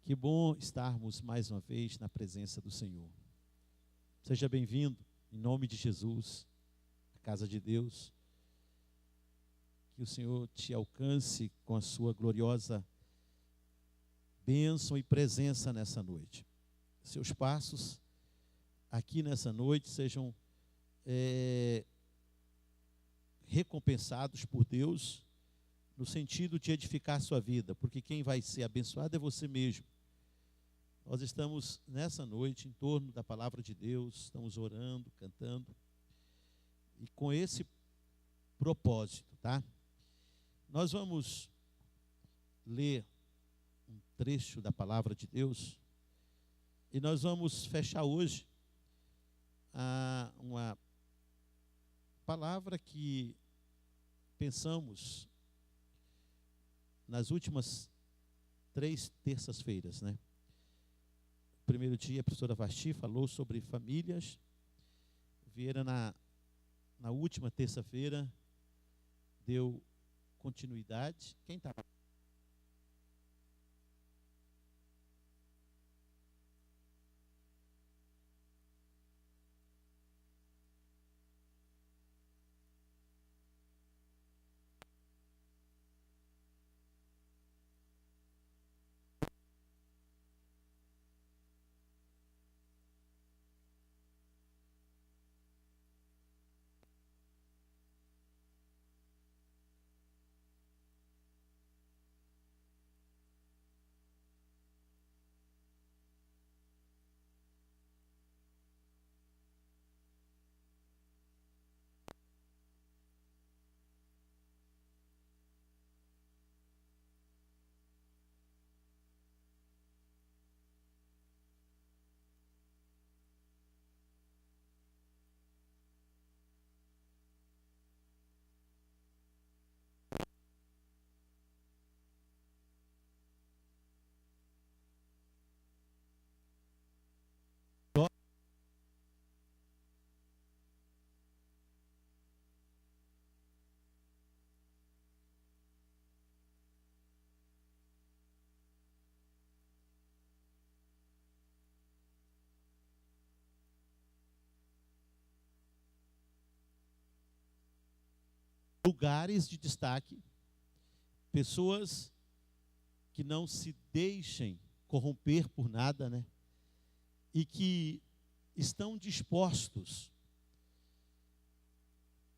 Que bom estarmos mais uma vez na presença do Senhor. Seja bem-vindo, em nome de Jesus, à casa de Deus. Que o Senhor te alcance com a sua gloriosa bênção e presença nessa noite. Seus passos aqui nessa noite sejam recompensados por Deus, no sentido de edificar a sua vida, porque quem vai ser abençoado é você mesmo. Nós estamos nessa noite em torno da palavra de Deus, estamos orando, cantando, e com esse propósito, tá? Nós vamos ler um trecho da palavra de Deus, e nós vamos fechar hoje uma palavra que pensamos nas últimas 3 terças-feiras, né? O primeiro dia a professora Vasti falou sobre famílias. Vieira na última terça-feira deu continuidade. Quem está? Lugares de destaque, pessoas que não se deixem corromper por nada, né? E que estão dispostos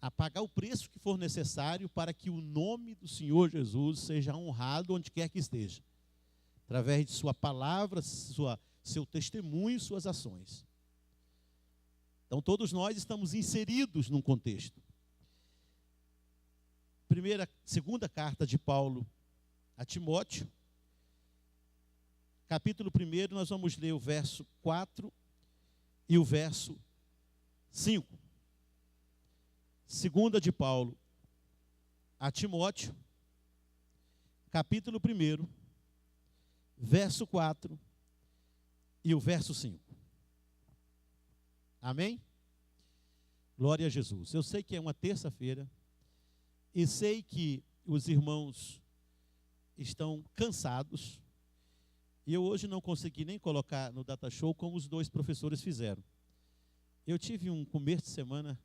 a pagar o preço que for necessário para que o nome do Senhor Jesus seja honrado onde quer que esteja, através de sua palavra, seu testemunho e suas ações. Então todos nós estamos inseridos num contexto. Segunda carta de Paulo a Timóteo, capítulo 1, nós vamos ler o verso 4 e o verso 5. Segunda de Paulo a Timóteo, capítulo 1, verso 4 e o verso 5. Amém? Glória a Jesus. Eu sei que é uma terça-feira, e sei que os irmãos estão cansados, e eu hoje não consegui nem colocar no data show como os 2 professores fizeram. Eu tive um começo de semana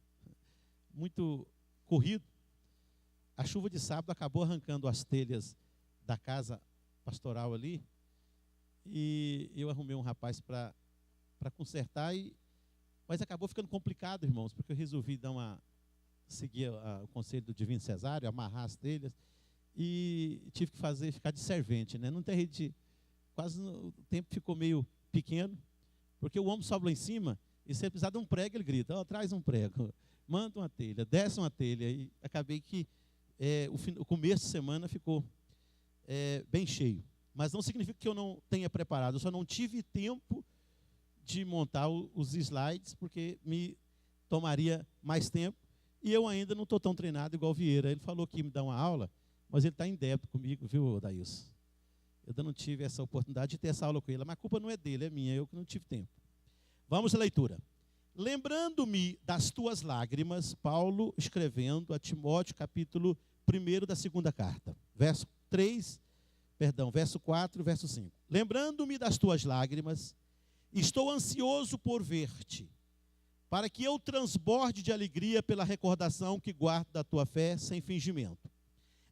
muito corrido. A chuva de sábado acabou arrancando as telhas da casa pastoral ali, e eu arrumei um rapaz para consertar, mas acabou ficando complicado, irmãos, porque eu resolvi seguir o conselho do Divino Cesário, amarrar as telhas, e tive que ficar de servente, né? Não tem rede, quase o tempo ficou meio pequeno, porque o homem sobe lá em cima, e se ele precisar de um prego, ele grita, traz um prego, manda uma telha, desce uma telha, e acabei que o começo de semana ficou bem cheio. Mas não significa que eu não tenha preparado, eu só não tive tempo de montar os slides, porque me tomaria mais tempo, e eu ainda não estou tão treinado igual o Vieira. Ele falou que ia me dar uma aula, mas ele está em débito comigo, viu, Daílson? Eu ainda não tive essa oportunidade de ter essa aula com ele, mas a culpa não é dele, é minha, eu que não tive tempo. Vamos à leitura. Lembrando-me das tuas lágrimas, Paulo escrevendo a Timóteo, capítulo 1 da segunda carta, verso 3 verso 4, verso 5. Lembrando-me das tuas lágrimas, estou ansioso por ver-te, para que eu transborde de alegria pela recordação que guardo da tua fé sem fingimento.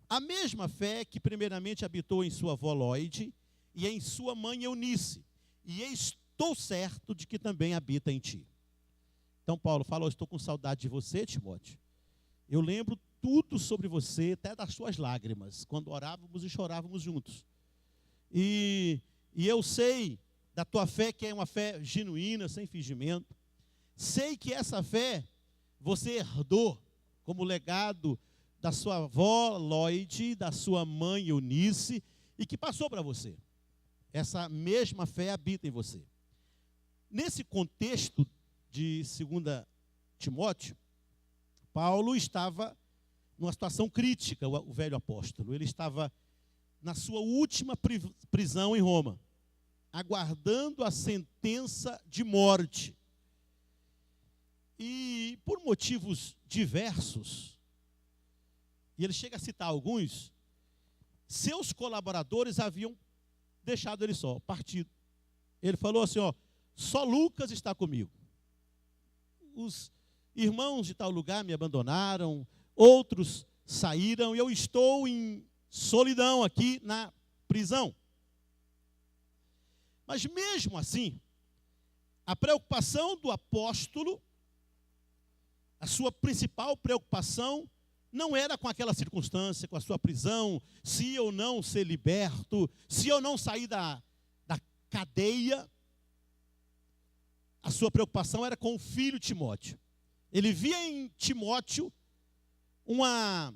A mesma fé que primeiramente habitou em sua avó Lóide e em sua mãe Eunice, e estou certo de que também habita em ti. Então Paulo fala, estou com saudade de você, Timóteo. Eu lembro tudo sobre você, até das suas lágrimas, quando orávamos e chorávamos juntos. E eu sei da tua fé, que é uma fé genuína, sem fingimento. Sei que essa fé você herdou como legado da sua avó Lóide, da sua mãe Eunice, e que passou para você. Essa mesma fé habita em você. Nesse contexto de 2 Timóteo, Paulo estava numa situação crítica, o velho apóstolo. Ele estava na sua última prisão em Roma, aguardando a sentença de morte. E por motivos diversos, e ele chega a citar alguns, seus colaboradores haviam deixado ele só, partido. Ele falou assim, só Lucas está comigo. Os irmãos de tal lugar me abandonaram, outros saíram, e eu estou em solidão aqui na prisão. Mas mesmo assim, a preocupação do apóstolo, a sua principal preocupação, não era com aquela circunstância, com a sua prisão, se eu não ser liberto, se eu não sair da cadeia. A sua preocupação era com o filho Timóteo. Ele via em Timóteo uma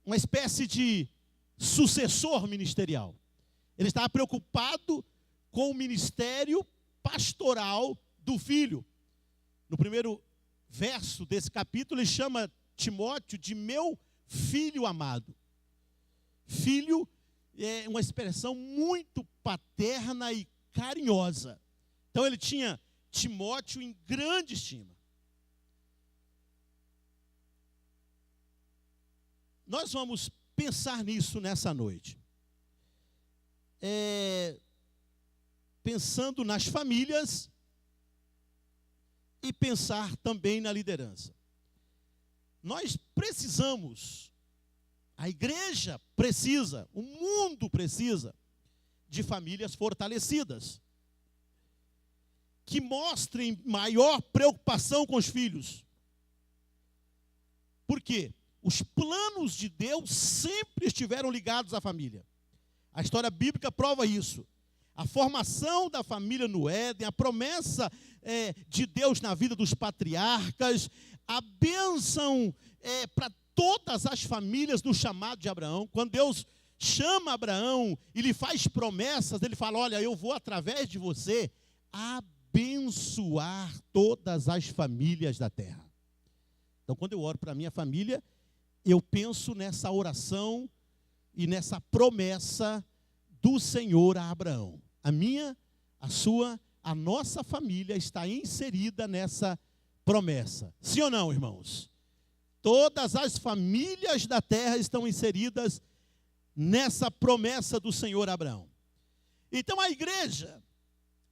espécie de sucessor ministerial. Ele estava preocupado com o ministério pastoral do filho. No primeiro verso desse capítulo, ele chama Timóteo de meu filho amado. Filho é uma expressão muito paterna e carinhosa. Então ele tinha Timóteo em grande estima. Nós vamos pensar nisso nessa noite. Pensando nas famílias e pensar também na liderança. Nós precisamos, a igreja precisa, o mundo precisa de famílias fortalecidas, que mostrem maior preocupação com os filhos. Por quê? Os planos de Deus sempre estiveram ligados à família. A história bíblica prova isso. A formação da família no Éden, a promessa de Deus na vida dos patriarcas, a bênção para todas as famílias do chamado de Abraão. Quando Deus chama Abraão e lhe faz promessas, ele fala, olha, eu vou através de você abençoar todas as famílias da terra. Então, quando eu oro para a minha família, eu penso nessa oração e nessa promessa do Senhor a Abraão. A minha, a sua, a nossa família está inserida nessa promessa. Sim ou não, irmãos? Todas as famílias da terra estão inseridas nessa promessa do Senhor a Abraão. Então a igreja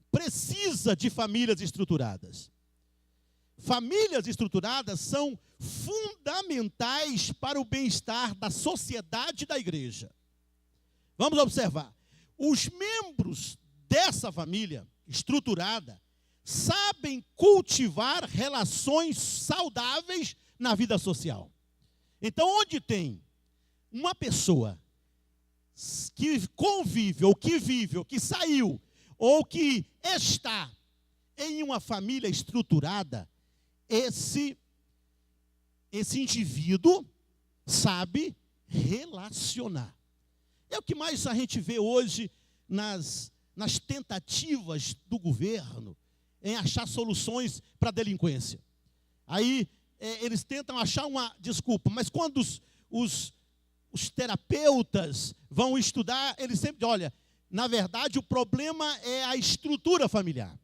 precisa de famílias estruturadas. Famílias estruturadas são fundamentais para o bem-estar da sociedade e da igreja. Vamos observar. Os membros dessa família estruturada sabem cultivar relações saudáveis na vida social. Então, onde tem uma pessoa que convive, ou que vive, ou que saiu, ou que está em uma família estruturada, esse indivíduo sabe relacionar. É o que mais a gente vê hoje nas tentativas do governo em achar soluções para a delinquência. Aí eles tentam achar uma desculpa, mas quando os terapeutas vão estudar, eles sempre dizem, olha, na verdade o problema é a estrutura familiar.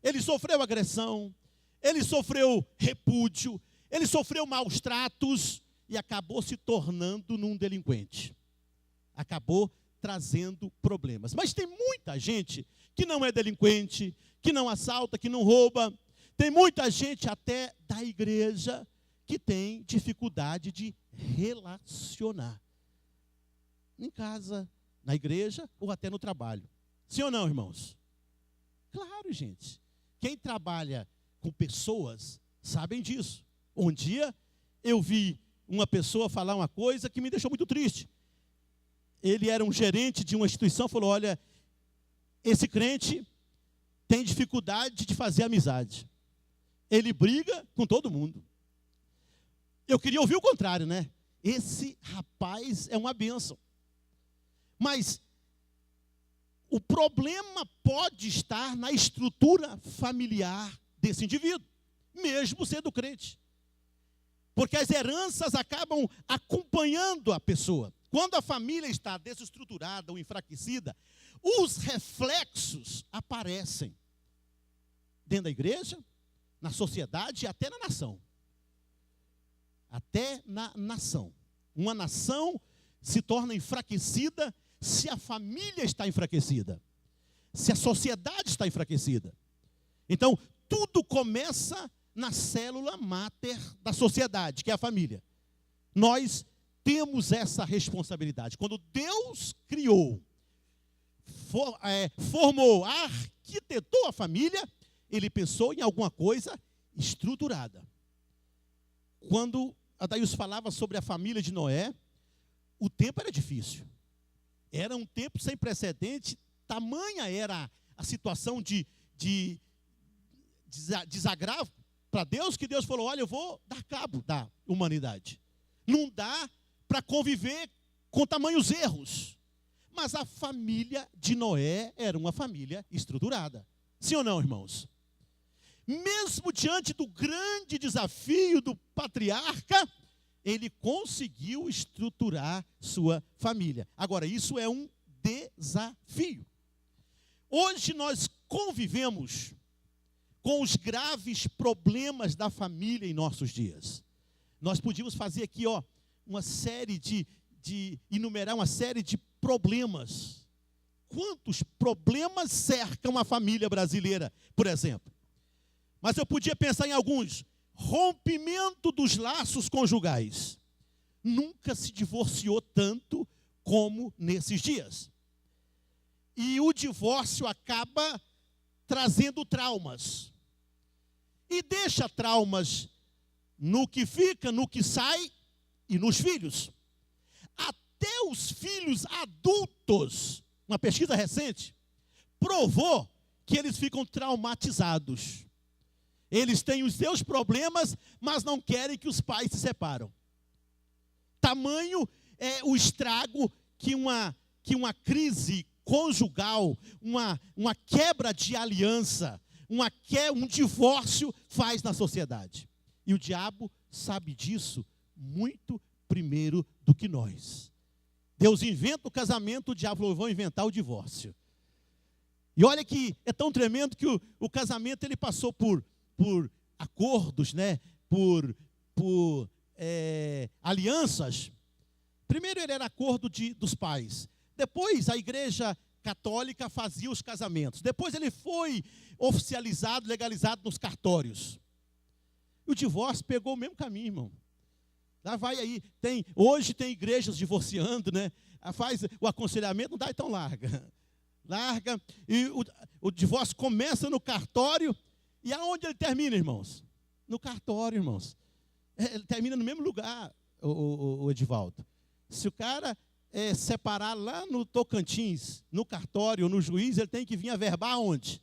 Ele sofreu agressão, ele sofreu repúdio, ele sofreu maus tratos e acabou se tornando num delinquente. acabou trazendo problemas. Mas tem muita gente que não é delinquente, que não assalta, que não rouba. Tem muita gente até da igreja que tem dificuldade de relacionar. Em casa, na igreja ou até no trabalho. Sim ou não, irmãos? Claro, gente. Quem trabalha com pessoas sabem disso. Um dia eu vi uma pessoa falar uma coisa que me deixou muito triste. Ele era um gerente de uma instituição, falou: olha, esse crente tem dificuldade de fazer amizade. Ele briga com todo mundo. Eu queria ouvir o contrário, né? Esse rapaz é uma bênção. Mas o problema pode estar na estrutura familiar desse indivíduo, mesmo sendo crente. Porque as heranças acabam acompanhando a pessoa. Quando a família está desestruturada ou enfraquecida, os reflexos aparecem dentro da igreja, na sociedade e até na nação. Até na nação. Uma nação se torna enfraquecida se a família está enfraquecida, se a sociedade está enfraquecida. Então, tudo começa na célula máter da sociedade, que é a família. Nós temos essa responsabilidade. Quando Deus criou, formou, arquitetou a família, Ele pensou em alguma coisa estruturada. Quando Adailson falava sobre a família de Noé, o tempo era difícil. Era um tempo sem precedente, tamanha era a situação de desagravo para Deus, que Deus falou: olha, eu vou dar cabo da humanidade. Não dá para conviver com tamanhos erros. Mas a família de Noé era uma família estruturada. Sim ou não, irmãos? Mesmo diante do grande desafio do patriarca, ele conseguiu estruturar sua família. Agora, isso é um desafio. Hoje nós convivemos com os graves problemas da família em nossos dias. Nós podíamos fazer aqui, uma série enumerar uma série de problemas. Quantos problemas cercam a família brasileira, por exemplo? Mas eu podia pensar em alguns. Rompimento dos laços conjugais. Nunca se divorciou tanto como nesses dias. E o divórcio acaba trazendo traumas. E deixa traumas no que fica, no que sai e nos filhos. Até os filhos adultos, uma pesquisa recente, provou que eles ficam traumatizados. Eles têm os seus problemas, mas não querem que os pais se separam. Tamanho é o estrago que uma crise conjugal, uma quebra de aliança, um divórcio faz na sociedade. E o diabo sabe disso muito primeiro do que nós. Deus inventa o casamento, o diabo falou: vão inventar o divórcio. E olha que é tão tremendo que o casamento ele passou por acordos, né? por alianças. Primeiro ele era acordo dos pais. Depois a igreja católica fazia os casamentos. Depois ele foi oficializado, legalizado nos cartórios. E o divórcio pegou o mesmo caminho, irmão. Lá vai aí. Hoje tem igrejas divorciando, né? Faz o aconselhamento, não dá, então larga. Larga. E o divórcio começa no cartório. E aonde ele termina, irmãos? No cartório, irmãos. Ele termina no mesmo lugar, o Edivaldo. Se o cara separar lá no Tocantins, no cartório ou no juiz, ele tem que vir averbar aonde?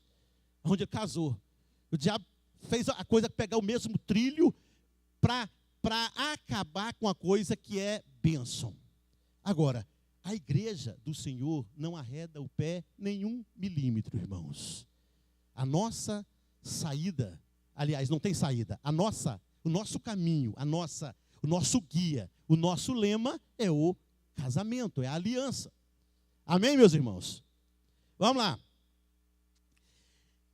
Onde ele casou. O diabo fez a coisa pegar o mesmo trilho para acabar com a coisa que é bênção. Agora, a igreja do Senhor não arreda o pé nenhum milímetro, irmãos. A nossa saída, aliás, não tem saída. O nosso caminho, o nosso guia, o nosso lema é o casamento, é a aliança. Amém, meus irmãos? Vamos lá.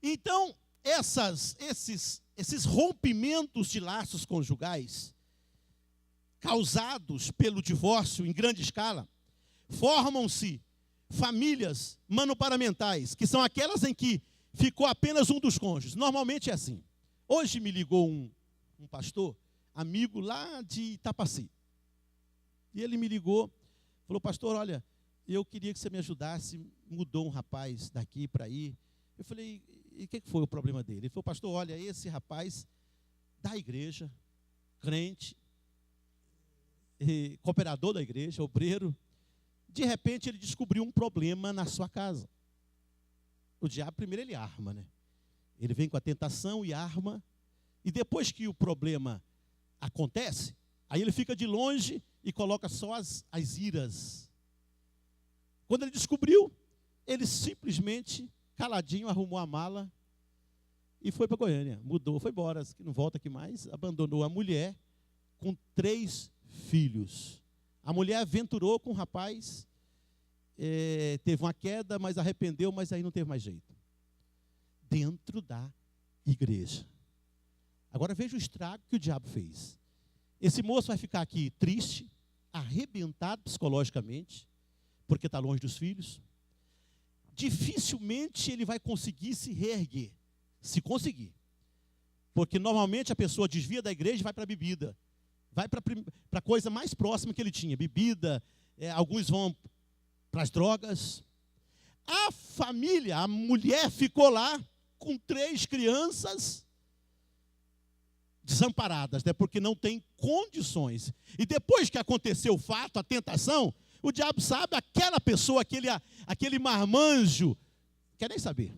Então, esses rompimentos de laços conjugais, causados pelo divórcio em grande escala, formam-se famílias monoparentais, que são aquelas em que ficou apenas um dos cônjuges. Normalmente é assim. Hoje me ligou um pastor, amigo lá de Itapaci. E ele me ligou, falou: pastor, olha, eu queria que você me ajudasse, mudou um rapaz daqui para aí. Eu falei: e o que foi o problema dele? Ele falou: pastor, olha, esse rapaz da igreja, crente, cooperador da igreja, obreiro, de repente ele descobriu um problema na sua casa. O diabo primeiro ele arma, né? Ele vem com a tentação e arma, e depois que o problema acontece, aí ele fica de longe e coloca só as iras. Quando ele descobriu, ele simplesmente, caladinho, arrumou a mala e foi para Goiânia. Mudou, foi embora, não volta aqui mais, abandonou a mulher com 3 filhos. A mulher aventurou com o rapaz, teve uma queda, mas arrependeu, mas aí não teve mais jeito. Dentro da igreja. Agora veja o estrago que o diabo fez. Esse moço vai ficar aqui triste, arrebentado psicologicamente, porque está longe dos filhos. Dificilmente ele vai conseguir se reerguer, se conseguir. Porque normalmente a pessoa desvia da igreja e vai para a bebida. Vai para a coisa mais próxima que ele tinha, bebida, alguns vão para as drogas. A família, a mulher ficou lá com 3 crianças desamparadas, né, porque não tem condições. E depois que aconteceu o fato, a tentação, o diabo sabe, aquela pessoa, aquele marmanjo, quer nem saber.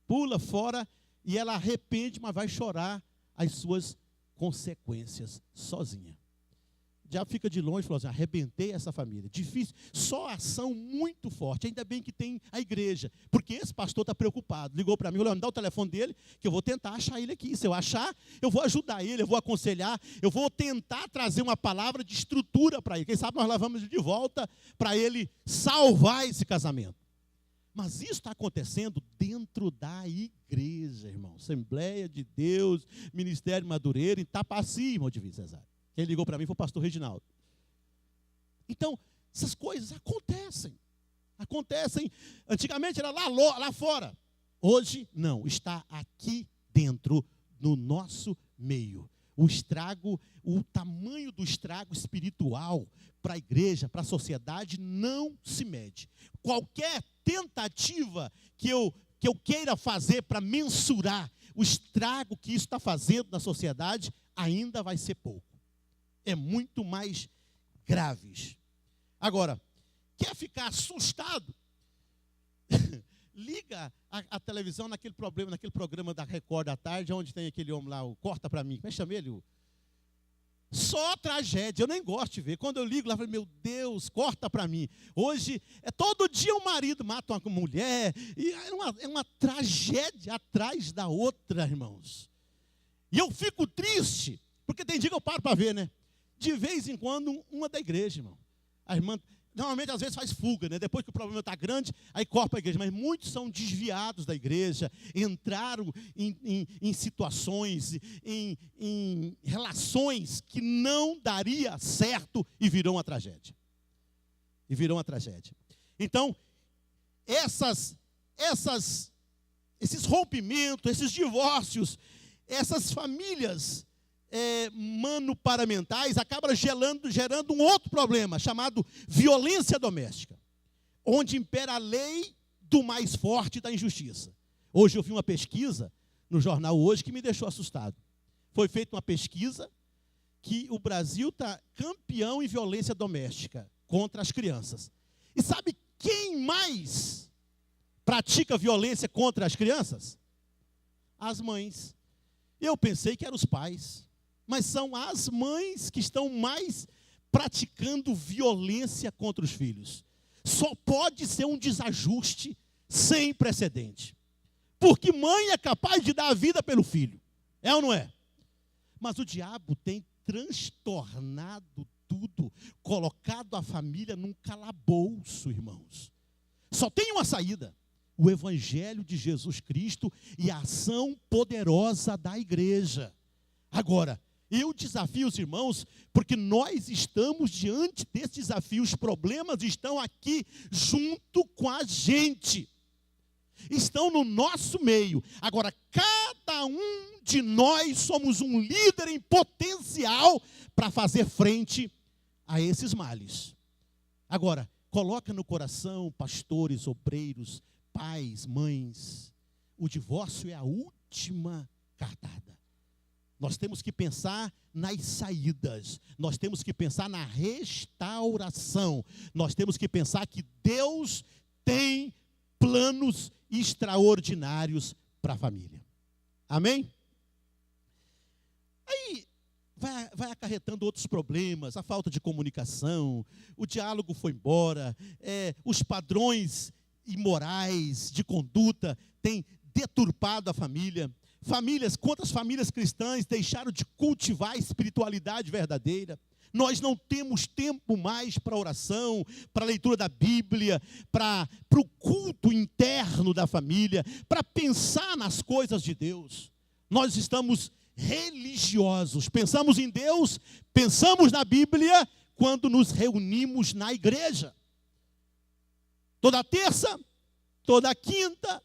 Pula fora e ela arrepende, mas vai chorar as suas consequências sozinha. O diabo fica de longe e falou assim: arrebentei essa família. Difícil, só ação muito forte. Ainda bem que tem a igreja, porque esse pastor está preocupado. Ligou para mim, falou: me dá o telefone dele, que eu vou tentar achar ele aqui. Se eu achar, eu vou ajudar ele, eu vou aconselhar, eu vou tentar trazer uma palavra de estrutura para ele. Quem sabe nós levamos ele de volta para ele salvar esse casamento. Mas isso está acontecendo dentro da igreja, irmão. Assembleia de Deus, Ministério Madureira, em Itapaci, irmão de Cesário. Quem ligou para mim foi o pastor Reginaldo. Então, essas coisas acontecem. Acontecem. Antigamente era lá fora. Hoje, não. Está aqui dentro, no nosso meio. O estrago, o tamanho do estrago espiritual para a igreja, para a sociedade, não se mede. Qualquer tentativa que eu queira fazer para mensurar o estrago que isso está fazendo na sociedade, ainda vai ser pouco. É muito mais graves. Agora, quer ficar assustado? Liga a televisão naquele programa da Record da tarde, onde tem aquele homem lá, o Corta Para Mim. Como é que chama ele? Só tragédia, eu nem gosto de ver. Quando eu ligo lá, eu falo: meu Deus, corta para mim. Hoje, todo dia um marido mata uma mulher, e é uma tragédia atrás da outra, irmãos. E eu fico triste, porque tem dia que eu paro para ver, né? De vez em quando, uma da igreja, irmão. A irmã, normalmente, às vezes faz fuga, né? Depois que o problema está grande, aí corta a igreja. Mas muitos são desviados da igreja, entraram em situações, em relações que não daria certo e virou uma tragédia. Então, esses rompimentos, esses divórcios, essas famílias monoparentais acabam gerando um outro problema, chamado violência doméstica, onde impera a lei do mais forte e da injustiça. Hoje eu vi uma pesquisa no jornal Hoje que me deixou assustado. Foi feita uma pesquisa que o Brasil está campeão em violência doméstica contra as crianças. E sabe quem mais pratica violência contra as crianças? As mães. Eu pensei que eram os pais, mas são as mães que estão mais praticando violência contra os filhos. Só pode ser um desajuste sem precedente. Porque mãe é capaz de dar a vida pelo filho. É ou não é? Mas o diabo tem transtornado tudo, colocado a família num calabouço, irmãos. Só tem uma saída: o Evangelho de Jesus Cristo e a ação poderosa da igreja. Agora, Eu desafio os irmãos, porque nós estamos diante desse desafio. Os problemas estão aqui junto com a gente. Estão no nosso meio. Agora, cada um de nós somos um líder em potencial para fazer frente a esses males. Agora, coloca no coração, pastores, obreiros, pais, mães, o divórcio é a última cartada. Nós temos que pensar nas saídas, nós temos que pensar na restauração, nós temos que pensar que Deus tem planos extraordinários para a família. Amém? Aí vai acarretando outros problemas, a falta de comunicação, o diálogo foi embora, os padrões imorais de conduta têm deturpado a família. Quantas famílias cristãs deixaram de cultivar a espiritualidade verdadeira? Nós não temos tempo mais para oração, para a leitura da Bíblia, para o culto interno da família, para pensar nas coisas de Deus. Nós estamos religiosos, pensamos em Deus, pensamos na Bíblia quando nos reunimos na igreja. Toda terça, toda quinta,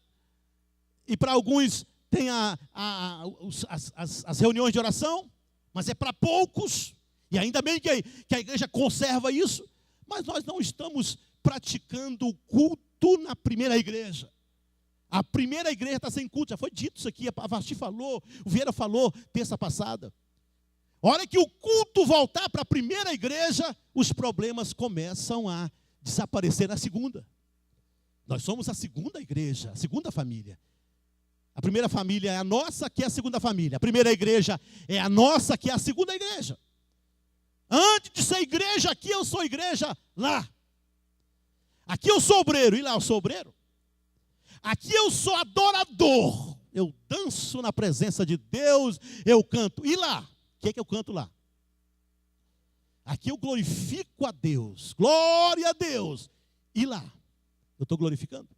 e para alguns tem as reuniões de oração, mas é para poucos, e ainda bem que a igreja conserva isso, mas nós não estamos praticando o culto na primeira igreja. A primeira igreja está sem culto, já foi dito isso aqui, a Vasti falou, o Vieira falou terça passada. A hora que o culto voltar para a primeira igreja, os problemas começam a desaparecer na segunda. Nós somos a segunda igreja, a segunda família. A primeira família é a nossa, que é a segunda família. A primeira igreja é a nossa, que é a segunda igreja. Antes de ser igreja aqui, eu sou igreja lá. Aqui eu sou obreiro, e lá eu sou obreiro. Aqui eu sou adorador. Eu danço na presença de Deus, eu canto. E lá? O que é que eu canto lá? Aqui eu glorifico a Deus. Glória a Deus. E lá? Eu estou glorificando.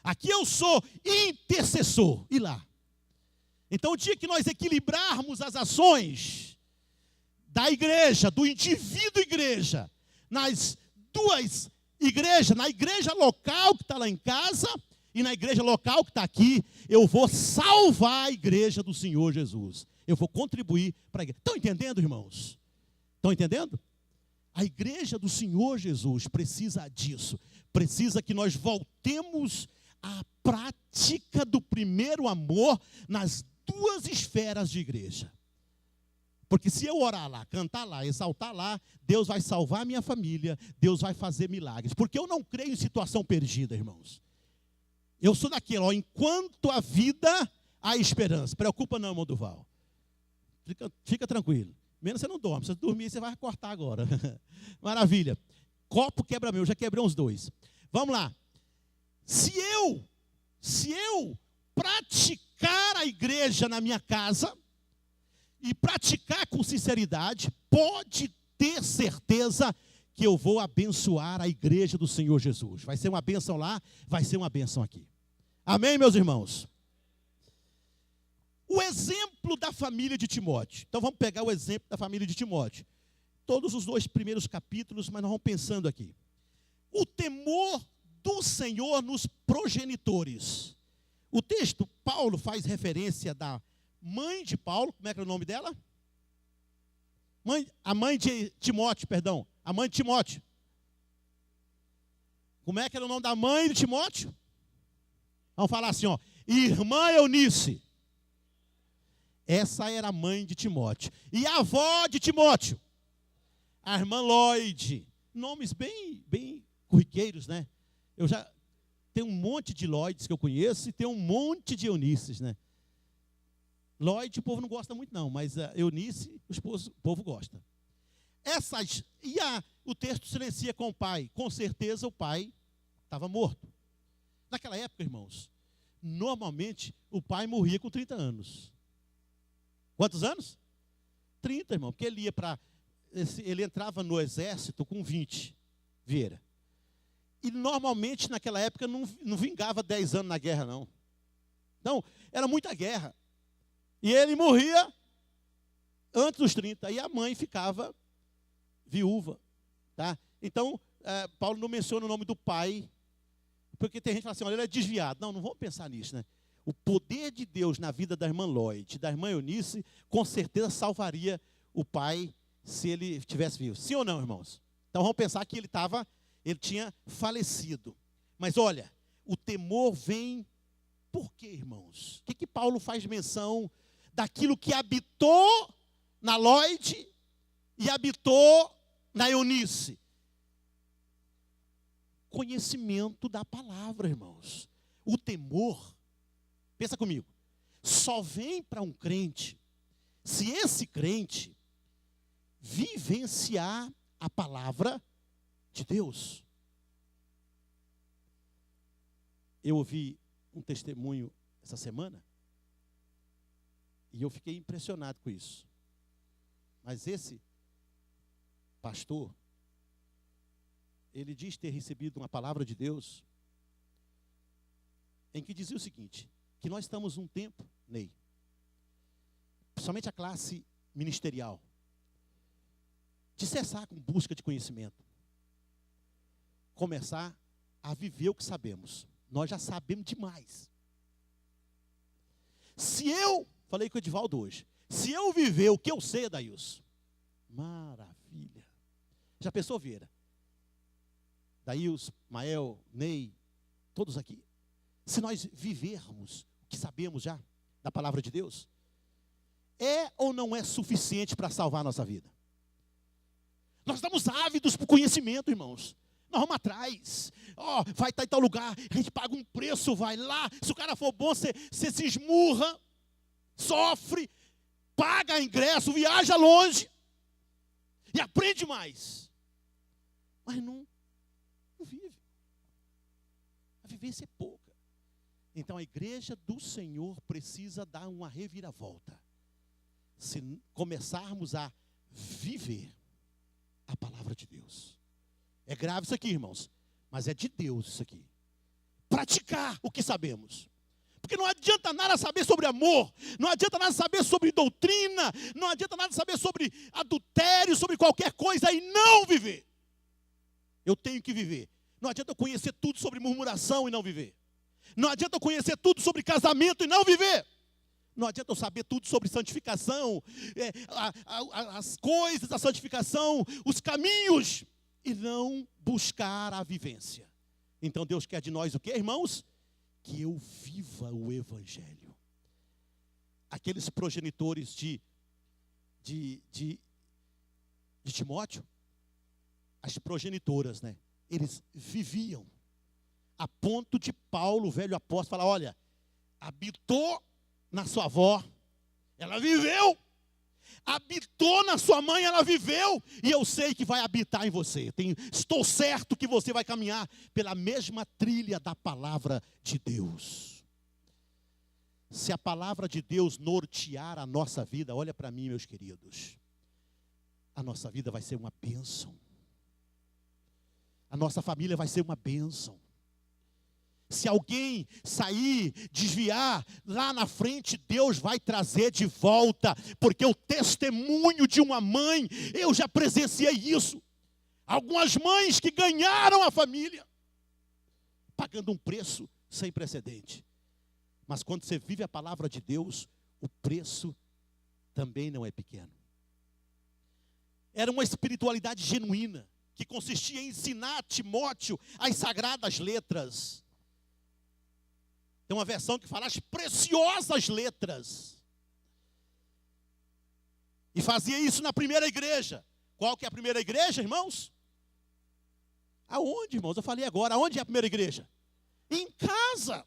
Aqui eu sou intercessor. E lá? Então, o dia que nós equilibrarmos as ações da igreja, do indivíduo igreja, nas duas igrejas, na igreja local que está lá em casa e na igreja local que está aqui, eu vou salvar a igreja do Senhor Jesus. Eu vou contribuir para a igreja. Estão entendendo, irmãos? Estão entendendo? A igreja do Senhor Jesus precisa disso. Precisa que nós voltemos à prática do primeiro amor nas duas esferas de igreja. Porque se eu orar lá, cantar lá, exaltar lá, Deus vai salvar a minha família, Deus vai fazer milagres. Porque eu não creio em situação perdida, irmãos. Eu sou daquele, enquanto a vida, há esperança. Preocupa não, irmão Duval. Fica tranquilo. Menos você não dorme. Se você dormir, você vai cortar agora. Maravilha. Copo quebra meu, já quebrei uns 2. Vamos lá. Se eu praticar a igreja na minha casa e praticar com sinceridade, pode ter certeza que eu vou abençoar a igreja do Senhor Jesus. Vai ser uma bênção lá, vai ser uma bênção aqui. Amém, meus irmãos? O exemplo da família de Timóteo. Então vamos pegar o exemplo da família de Timóteo. Todos os 2 primeiros capítulos, mas nós vamos pensando aqui. O temor do Senhor nos progenitores. O texto, Paulo faz referência da mãe de Paulo, como é que era o nome dela? A mãe de Timóteo, perdão. A mãe de Timóteo. Como é que era o nome da mãe de Timóteo? Vamos falar assim, irmã Eunice. Essa era a mãe de Timóteo. E a avó de Timóteo? A irmã Lloyd. Nomes bem corriqueiros, né? Eu já tenho um monte de Lloyds que eu conheço e tem um monte de Eunices, né? Lloyd o povo não gosta muito não, mas a Eunice o povo gosta. O texto silencia com o pai. Com certeza o pai estava morto. Naquela época, irmãos, normalmente o pai morria com 30 anos. Quantos anos? 30, irmão, porque ele entrava no exército com 20, Vieira. E normalmente naquela época não vingava 10 anos na guerra, não. Então, era muita guerra. E ele morria antes dos 30, e a mãe ficava viúva. Tá? Então, Paulo não menciona o nome do pai, porque tem gente que fala assim, olha, ele é desviado. Não vamos pensar nisso, né? O poder de Deus na vida da irmã Lloyd, da irmã Eunice, com certeza salvaria o pai se ele estivesse vivo. Sim ou não, irmãos? Então vamos pensar que ele tinha falecido. Mas olha, o temor vem por quê, irmãos? O que Paulo faz menção daquilo que habitou na Lloyd e habitou na Eunice? Conhecimento da palavra, irmãos. O temor, pensa comigo, só vem para um crente se esse crente vivenciar a palavra de Deus. Eu ouvi um testemunho essa semana e eu fiquei impressionado com isso. Mas esse pastor, ele diz ter recebido uma palavra de Deus em que dizia o seguinte, que nós estamos num tempo, Ney, principalmente a classe ministerial, de cessar com busca de conhecimento, começar a viver o que sabemos. Nós já sabemos demais. Falei com o Edivaldo hoje, se eu viver o que eu sei, Adailson, maravilha. Já pensou, Vieira? Daílson, Mael, Ney, todos aqui. Se nós vivermos o que sabemos já da palavra de Deus, é ou não é suficiente para salvar a nossa vida? Nós estamos ávidos por conhecimento, irmãos. Nós vamos atrás. Vai estar em tal lugar, a gente paga um preço, vai lá. Se o cara for bom, você se esmurra, sofre, paga ingresso, viaja longe e aprende mais. Mas não vive. A vivência é pouca. Então a igreja do Senhor precisa dar uma reviravolta. Se começarmos a viver a palavra de Deus. É grave isso aqui, irmãos, mas é de Deus isso aqui. Praticar o que sabemos. Porque não adianta nada saber sobre amor, não adianta nada saber sobre doutrina, não adianta nada saber sobre adultério, sobre qualquer coisa e não viver. Eu tenho que viver. Não adianta eu conhecer tudo sobre murmuração e não viver. Não adianta eu conhecer tudo sobre casamento e não viver. Não adianta eu saber tudo sobre santificação, as coisas da santificação, os caminhos, e não buscar a vivência. Então Deus quer de nós o quê, irmãos? Que eu viva o Evangelho. Aqueles progenitores de Timóteo, as progenitoras, né? Eles viviam, a ponto de Paulo, o velho apóstolo, falar, olha, habitou na sua avó, ela viveu. Habitou na sua mãe, ela viveu. E eu sei que vai habitar em você. Estou certo que você vai caminhar pela mesma trilha da palavra de Deus. Se a palavra de Deus nortear a nossa vida, olha para mim, meus queridos, a nossa vida vai ser uma bênção. A nossa família vai ser uma bênção. Se alguém sair, desviar, lá na frente Deus vai trazer de volta, porque o testemunho de uma mãe, eu já presenciei isso. Algumas mães que ganharam a família, pagando um preço sem precedente. Mas quando você vive a palavra de Deus, o preço também não é pequeno. Era uma espiritualidade genuína, que consistia em ensinar a Timóteo as sagradas letras. Tem uma versão que fala as preciosas letras. E fazia isso na primeira igreja. Qual que é a primeira igreja, irmãos? Aonde, irmãos? Eu falei agora, aonde é a primeira igreja? Em casa.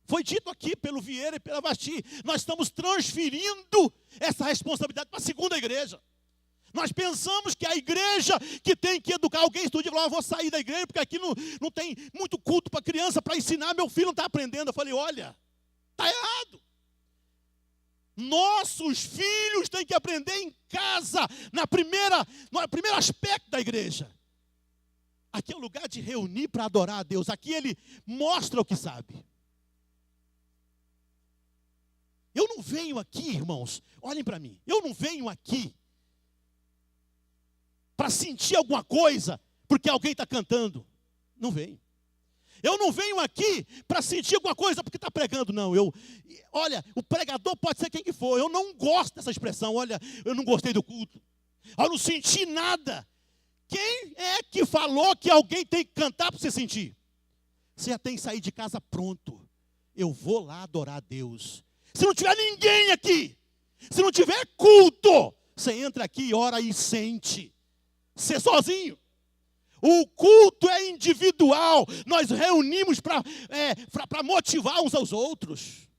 Foi dito aqui pelo Vieira e pela Vasti. Nós estamos transferindo essa responsabilidade para a segunda igreja. Nós pensamos que a igreja que tem que educar alguém, estuda e fala, vou sair da igreja, porque aqui não tem muito culto para criança, para ensinar, meu filho não está aprendendo. Eu falei, olha, está errado. Nossos filhos têm que aprender em casa, no primeiro aspecto da igreja. Aqui é o lugar de reunir para adorar a Deus. Aqui ele mostra o que sabe. Eu não venho aqui, irmãos, olhem para mim, eu não venho aqui para sentir alguma coisa porque alguém está cantando. Não venho. Eu não venho aqui para sentir alguma coisa porque está pregando, não. Olha, o pregador pode ser quem que for. Eu não gosto dessa expressão. Olha, eu não gostei do culto. Eu não senti nada. Quem é que falou que alguém tem que cantar para você sentir? Você já tem que sair de casa pronto. Eu vou lá adorar a Deus. Se não tiver ninguém aqui, se não tiver culto, você entra aqui e ora e sente. Você sozinho. O culto é individual. Nós reunimos para motivar uns aos outros.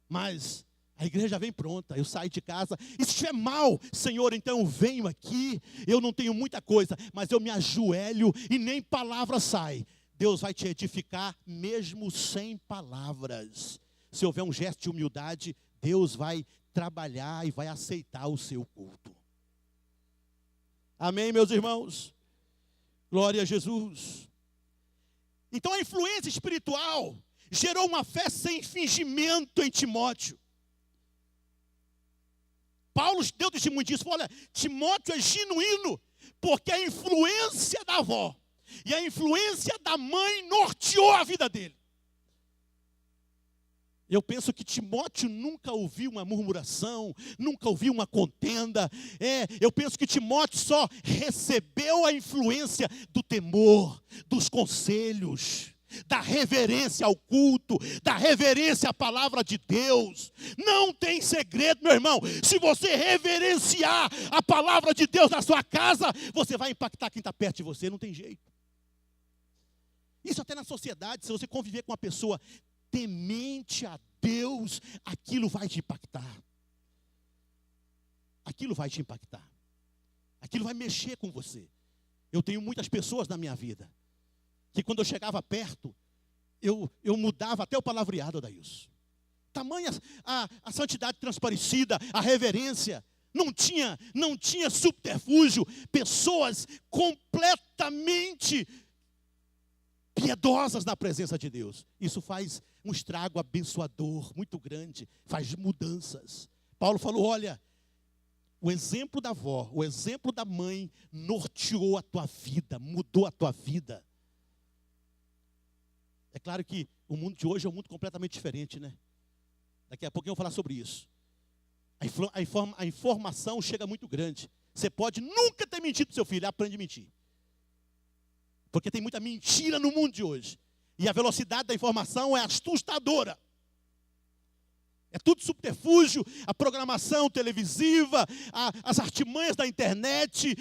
Mas a igreja vem pronta. Eu saio de casa. E se estiver mal, Senhor, então eu venho aqui. Eu não tenho muita coisa, mas eu me ajoelho e nem palavra sai. Deus vai te edificar mesmo sem palavras. Se houver um gesto de humildade, Deus vai trabalhar e vai aceitar o seu culto. Amém, meus irmãos? Glória a Jesus. Então a influência espiritual gerou uma fé sem fingimento em Timóteo. Paulo deu testemunho disso. Falou, olha, Timóteo é genuíno, porque a influência da avó e a influência da mãe norteou a vida dele. Eu penso que Timóteo nunca ouviu uma murmuração, nunca ouviu uma contenda. Eu penso que Timóteo só recebeu a influência do temor, dos conselhos, da reverência ao culto, da reverência à palavra de Deus. Não tem segredo, meu irmão. Se você reverenciar a palavra de Deus na sua casa, você vai impactar quem está perto de você, não tem jeito. Isso até na sociedade, se você conviver com uma pessoa temente a Deus, aquilo vai te impactar. Aquilo vai te impactar. Aquilo vai mexer com você. Eu tenho muitas pessoas na minha vida que quando eu chegava perto, eu mudava até o palavreado, Adailson. Tamanha a santidade transparecida, a reverência. Não tinha subterfúgio. Pessoas completamente piedosas na presença de Deus. Isso faz um estrago abençoador muito grande, faz mudanças. Paulo falou, olha, o exemplo da avó, o exemplo da mãe norteou a tua vida, mudou a tua vida. É claro que o mundo de hoje é um mundo completamente diferente, né? Daqui a pouquinho eu vou falar sobre isso. A informação chega muito grande. Você pode nunca ter mentido para o seu filho, aprende a mentir. Porque tem muita mentira no mundo de hoje. E a velocidade da informação é assustadora. É tudo subterfúgio, a programação televisiva, as artimanhas da internet,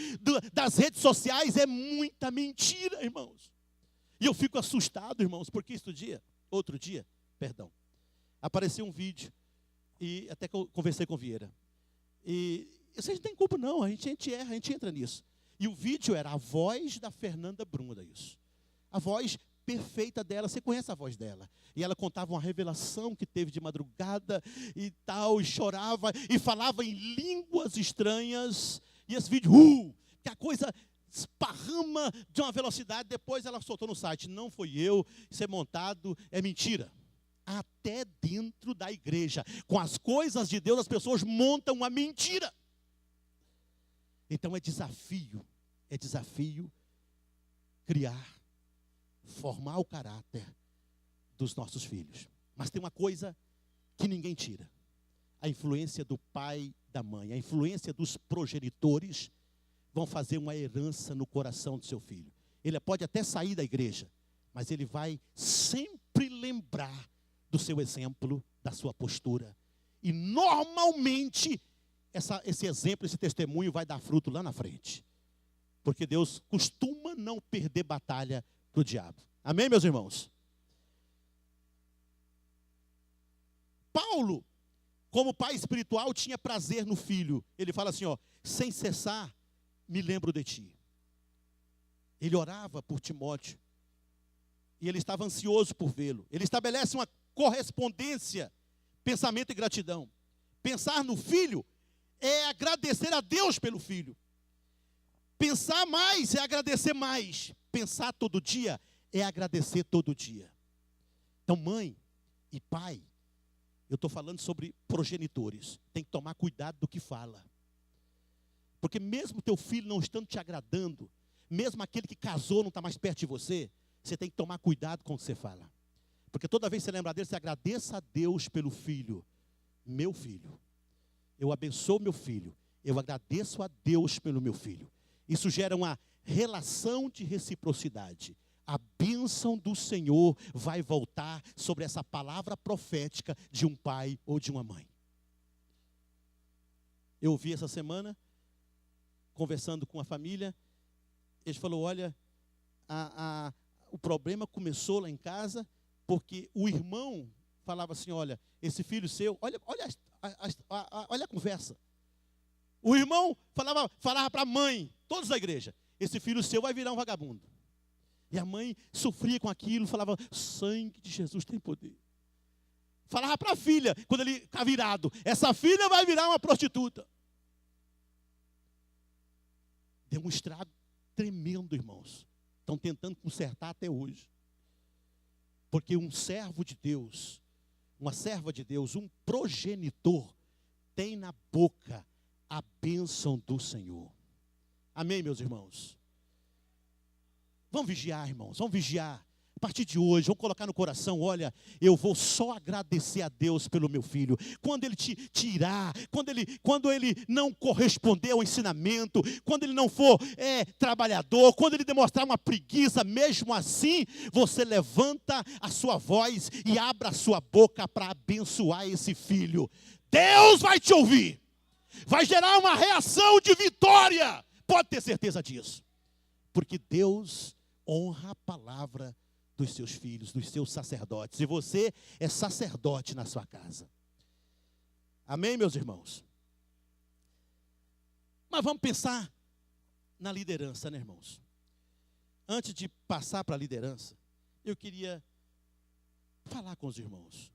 das redes sociais, é muita mentira, irmãos. E eu fico assustado, irmãos, porque outro dia, apareceu um vídeo, e até que eu conversei com o Vieira. E vocês não têm culpa não, a gente erra, a gente entra nisso. E o vídeo era a voz da Fernanda Bruna, isso. A voz perfeita dela, você conhece a voz dela. E ela contava uma revelação que teve de madrugada e tal, e chorava, e falava em línguas estranhas. E esse vídeo, que a coisa esparrama de uma velocidade, depois ela soltou no site. Não foi eu, isso é montado, é mentira. Até dentro da igreja, com as coisas de Deus, as pessoas montam uma mentira. Então é desafio criar, formar o caráter dos nossos filhos. Mas tem uma coisa que ninguém tira: a influência do pai, da mãe, a influência dos progenitores vão fazer uma herança no coração do seu filho. Ele pode até sair da igreja, mas ele vai sempre lembrar do seu exemplo, da sua postura. E normalmente esse exemplo, esse testemunho vai dar fruto lá na frente. Porque Deus costuma não perder batalha para o diabo. Amém, meus irmãos? Paulo, como pai espiritual, tinha prazer no filho. Ele fala assim, sem cessar, me lembro de ti. Ele orava por Timóteo. E ele estava ansioso por vê-lo. Ele estabelece uma correspondência, pensamento e gratidão. Pensar no filho é agradecer a Deus pelo filho. Pensar mais é agradecer mais. Pensar todo dia é agradecer todo dia. Então, mãe e pai, Eu estou falando sobre progenitores. Tem que tomar cuidado do que fala. Porque mesmo teu filho não estando te agradando, mesmo aquele que casou não está mais perto de você, você tem que tomar cuidado com o que você fala. Porque toda vez que você lembrar dele, você agradeça a Deus pelo filho. Meu filho. Eu abençoo meu filho. Eu agradeço a Deus pelo meu filho. Isso gera uma relação de reciprocidade. A bênção do Senhor vai voltar sobre essa palavra profética de um pai ou de uma mãe. Eu ouvi essa semana, conversando com a família, eles falaram, olha, o problema começou lá em casa, porque o irmão falava assim, olha, esse filho seu, olha a conversa. O irmão falava para a mãe, todos da igreja, esse filho seu vai virar um vagabundo. E a mãe sofria com aquilo, falava, sangue de Jesus tem poder. Falava para a filha, quando ele está virado, essa filha vai virar uma prostituta. Deu um estrago tremendo, irmãos. Estão tentando consertar até hoje. Porque um servo de Deus, uma serva de Deus, um progenitor, tem na boca a bênção do Senhor. Amém, meus irmãos? Vamos vigiar, irmãos, vamos vigiar. A partir de hoje, vamos colocar no coração, olha, eu vou só agradecer a Deus pelo meu filho. Quando ele te tirar, quando ele não corresponder ao ensinamento, quando ele não for trabalhador, quando ele demonstrar uma preguiça, mesmo assim, você levanta a sua voz e abra a sua boca para abençoar esse filho. Deus vai te ouvir. Vai gerar uma reação de vitória. Pode ter certeza disso. Porque Deus honra a palavra dos seus filhos, dos seus sacerdotes. E você é sacerdote na sua casa. Amém, meus irmãos? Mas vamos pensar na liderança, né, irmãos? Antes de passar para a liderança, eu queria falar com os irmãos.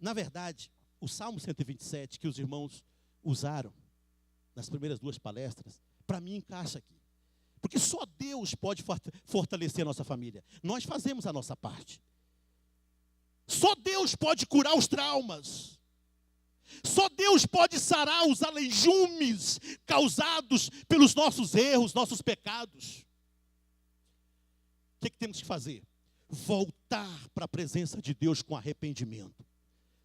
Na verdade, o Salmo 127, que os irmãos usaram nas primeiras duas palestras, para mim encaixa aqui. Porque só Deus pode fortalecer a nossa família. Nós fazemos a nossa parte. Só Deus pode curar os traumas. Só Deus pode sarar os aleijumes causados pelos nossos erros, nossos pecados. O que temos que fazer? Voltar para a presença de Deus com arrependimento.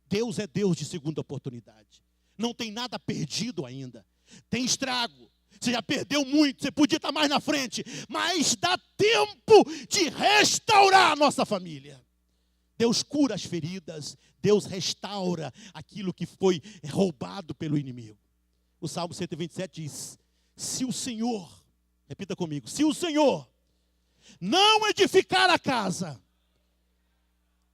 Deus é Deus de segunda oportunidade. Não tem nada perdido ainda. Tem estrago. Você já perdeu muito, você podia estar mais na frente, mas dá tempo de restaurar a nossa família. Deus cura as feridas, Deus restaura aquilo que foi roubado pelo inimigo. O Salmo 127 diz, se o Senhor, repita comigo, se o Senhor não edificar a casa,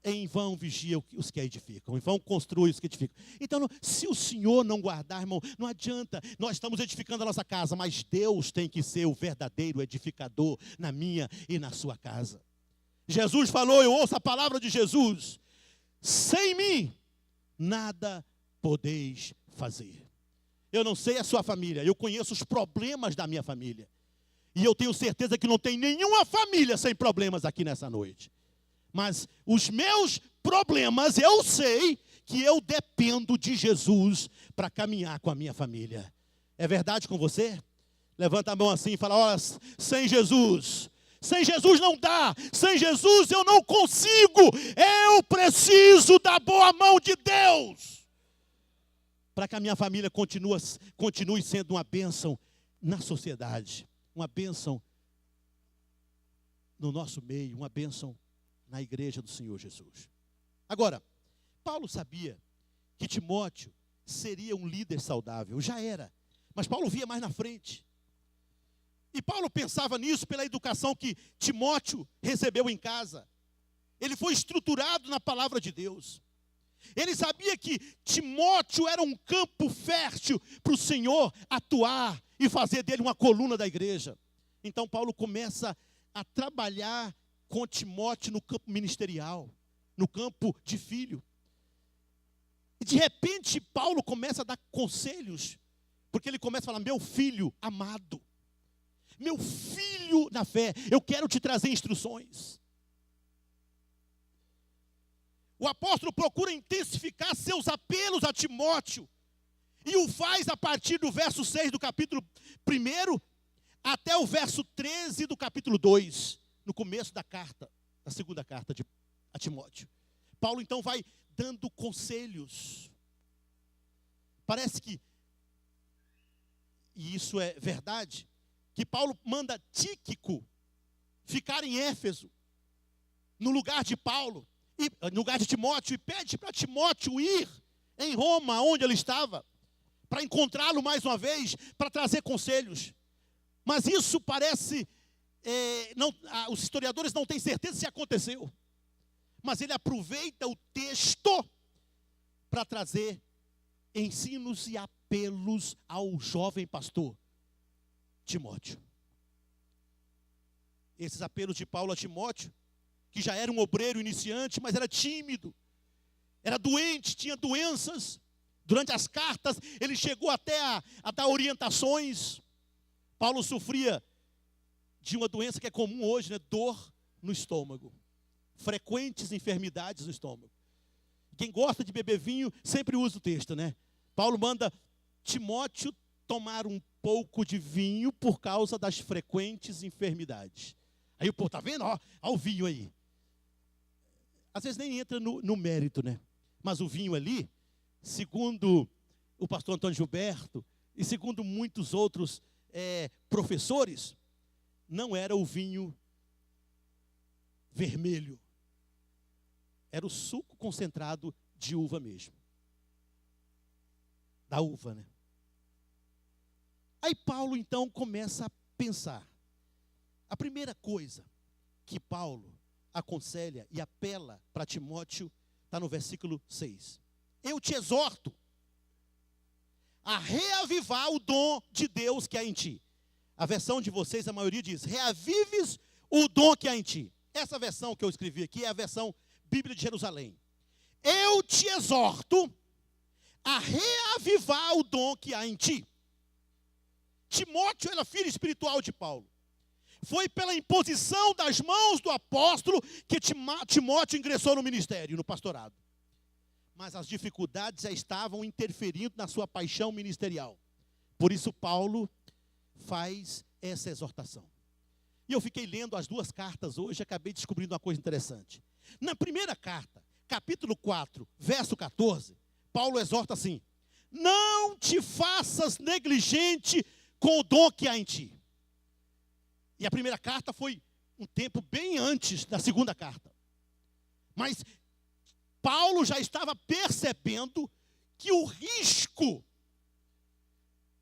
em vão vigia os que a edificam, em vão construi os que edificam. Então, se o Senhor não guardar, irmão, não adianta, nós estamos edificando a nossa casa, mas Deus tem que ser o verdadeiro edificador na minha e na sua casa. Jesus falou, eu ouço a palavra de Jesus, sem mim, nada podeis fazer. Eu não sei a sua família, eu conheço os problemas da minha família, e eu tenho certeza que não tem nenhuma família sem problemas aqui nessa noite. Mas os meus problemas, eu sei que eu dependo de Jesus para caminhar com a minha família. É verdade com você? Levanta a mão assim e fala, olha, sem Jesus não dá, sem Jesus eu não consigo, eu preciso da boa mão de Deus. Para que a minha família continue sendo uma bênção na sociedade, uma bênção no nosso meio, uma bênção na igreja do Senhor Jesus. Agora, Paulo sabia que Timóteo seria um líder saudável, já era, mas Paulo via mais na frente. E Paulo pensava nisso pela educação que Timóteo recebeu em casa. Ele foi estruturado na palavra de Deus. Ele sabia que Timóteo era um campo fértil para o Senhor atuar e fazer dele uma coluna da igreja. Então Paulo começa a trabalhar com Timóteo no campo ministerial, no campo de filho. E de repente Paulo começa a dar conselhos, porque ele começa a falar, meu filho amado, meu filho na fé, eu quero te trazer instruções. o apóstolo procura intensificar seus apelos a Timóteo, e o faz a partir do verso 6 do capítulo 1 até o verso 13 do capítulo 2, no começo da carta, da segunda carta a Timóteo. Paulo então vai dando conselhos. Parece que, e isso é verdade, que Paulo manda Tíquico ficar em Éfeso, no lugar de Paulo, no lugar de Timóteo, e pede para Timóteo ir em Roma, onde ele estava, para encontrá-lo mais uma vez, para trazer conselhos. Mas isso parece, os historiadores não têm certeza se aconteceu. Mas ele aproveita o texto para trazer ensinos e apelos ao jovem pastor Timóteo. Esses apelos de Paulo a Timóteo, que já era um obreiro iniciante, mas era tímido, era doente, tinha doenças. Durante as cartas, ele chegou até a dar orientações. Paulo sofria de uma doença que é comum hoje, né? Dor no estômago. Frequentes enfermidades no estômago. Quem gosta de beber vinho sempre usa o texto, né? Paulo manda Timóteo tomar um pouco de vinho por causa das frequentes enfermidades. Aí o povo, está vendo? Ó o vinho aí. Às vezes nem entra no mérito, né? Mas o vinho ali, segundo o pastor Antônio Gilberto, e segundo muitos outros professores, não era o vinho vermelho. Era o suco concentrado de uva mesmo. Da uva, né? Aí Paulo então começa a pensar. A primeira coisa que Paulo aconselha e apela para Timóteo está no versículo 6. Eu te exorto a reavivar o dom de Deus que há em ti. A versão de vocês, a maioria diz, reavives o dom que há em ti. Essa versão que eu escrevi aqui é a versão Bíblia de Jerusalém. Eu te exorto a reavivar o dom que há em ti. Timóteo era filho espiritual de Paulo. Foi pela imposição das mãos do apóstolo que Timóteo ingressou no ministério, no pastorado. Mas as dificuldades já estavam interferindo na sua paixão ministerial. Por isso Paulo faz essa exortação. E eu fiquei lendo as duas cartas hoje e acabei descobrindo uma coisa interessante. Na primeira carta, capítulo 4, verso 14, Paulo exorta assim: não te faças negligente com o dom que há em ti. E a primeira carta foi um tempo bem antes da segunda carta. Mas Paulo já estava percebendo que o risco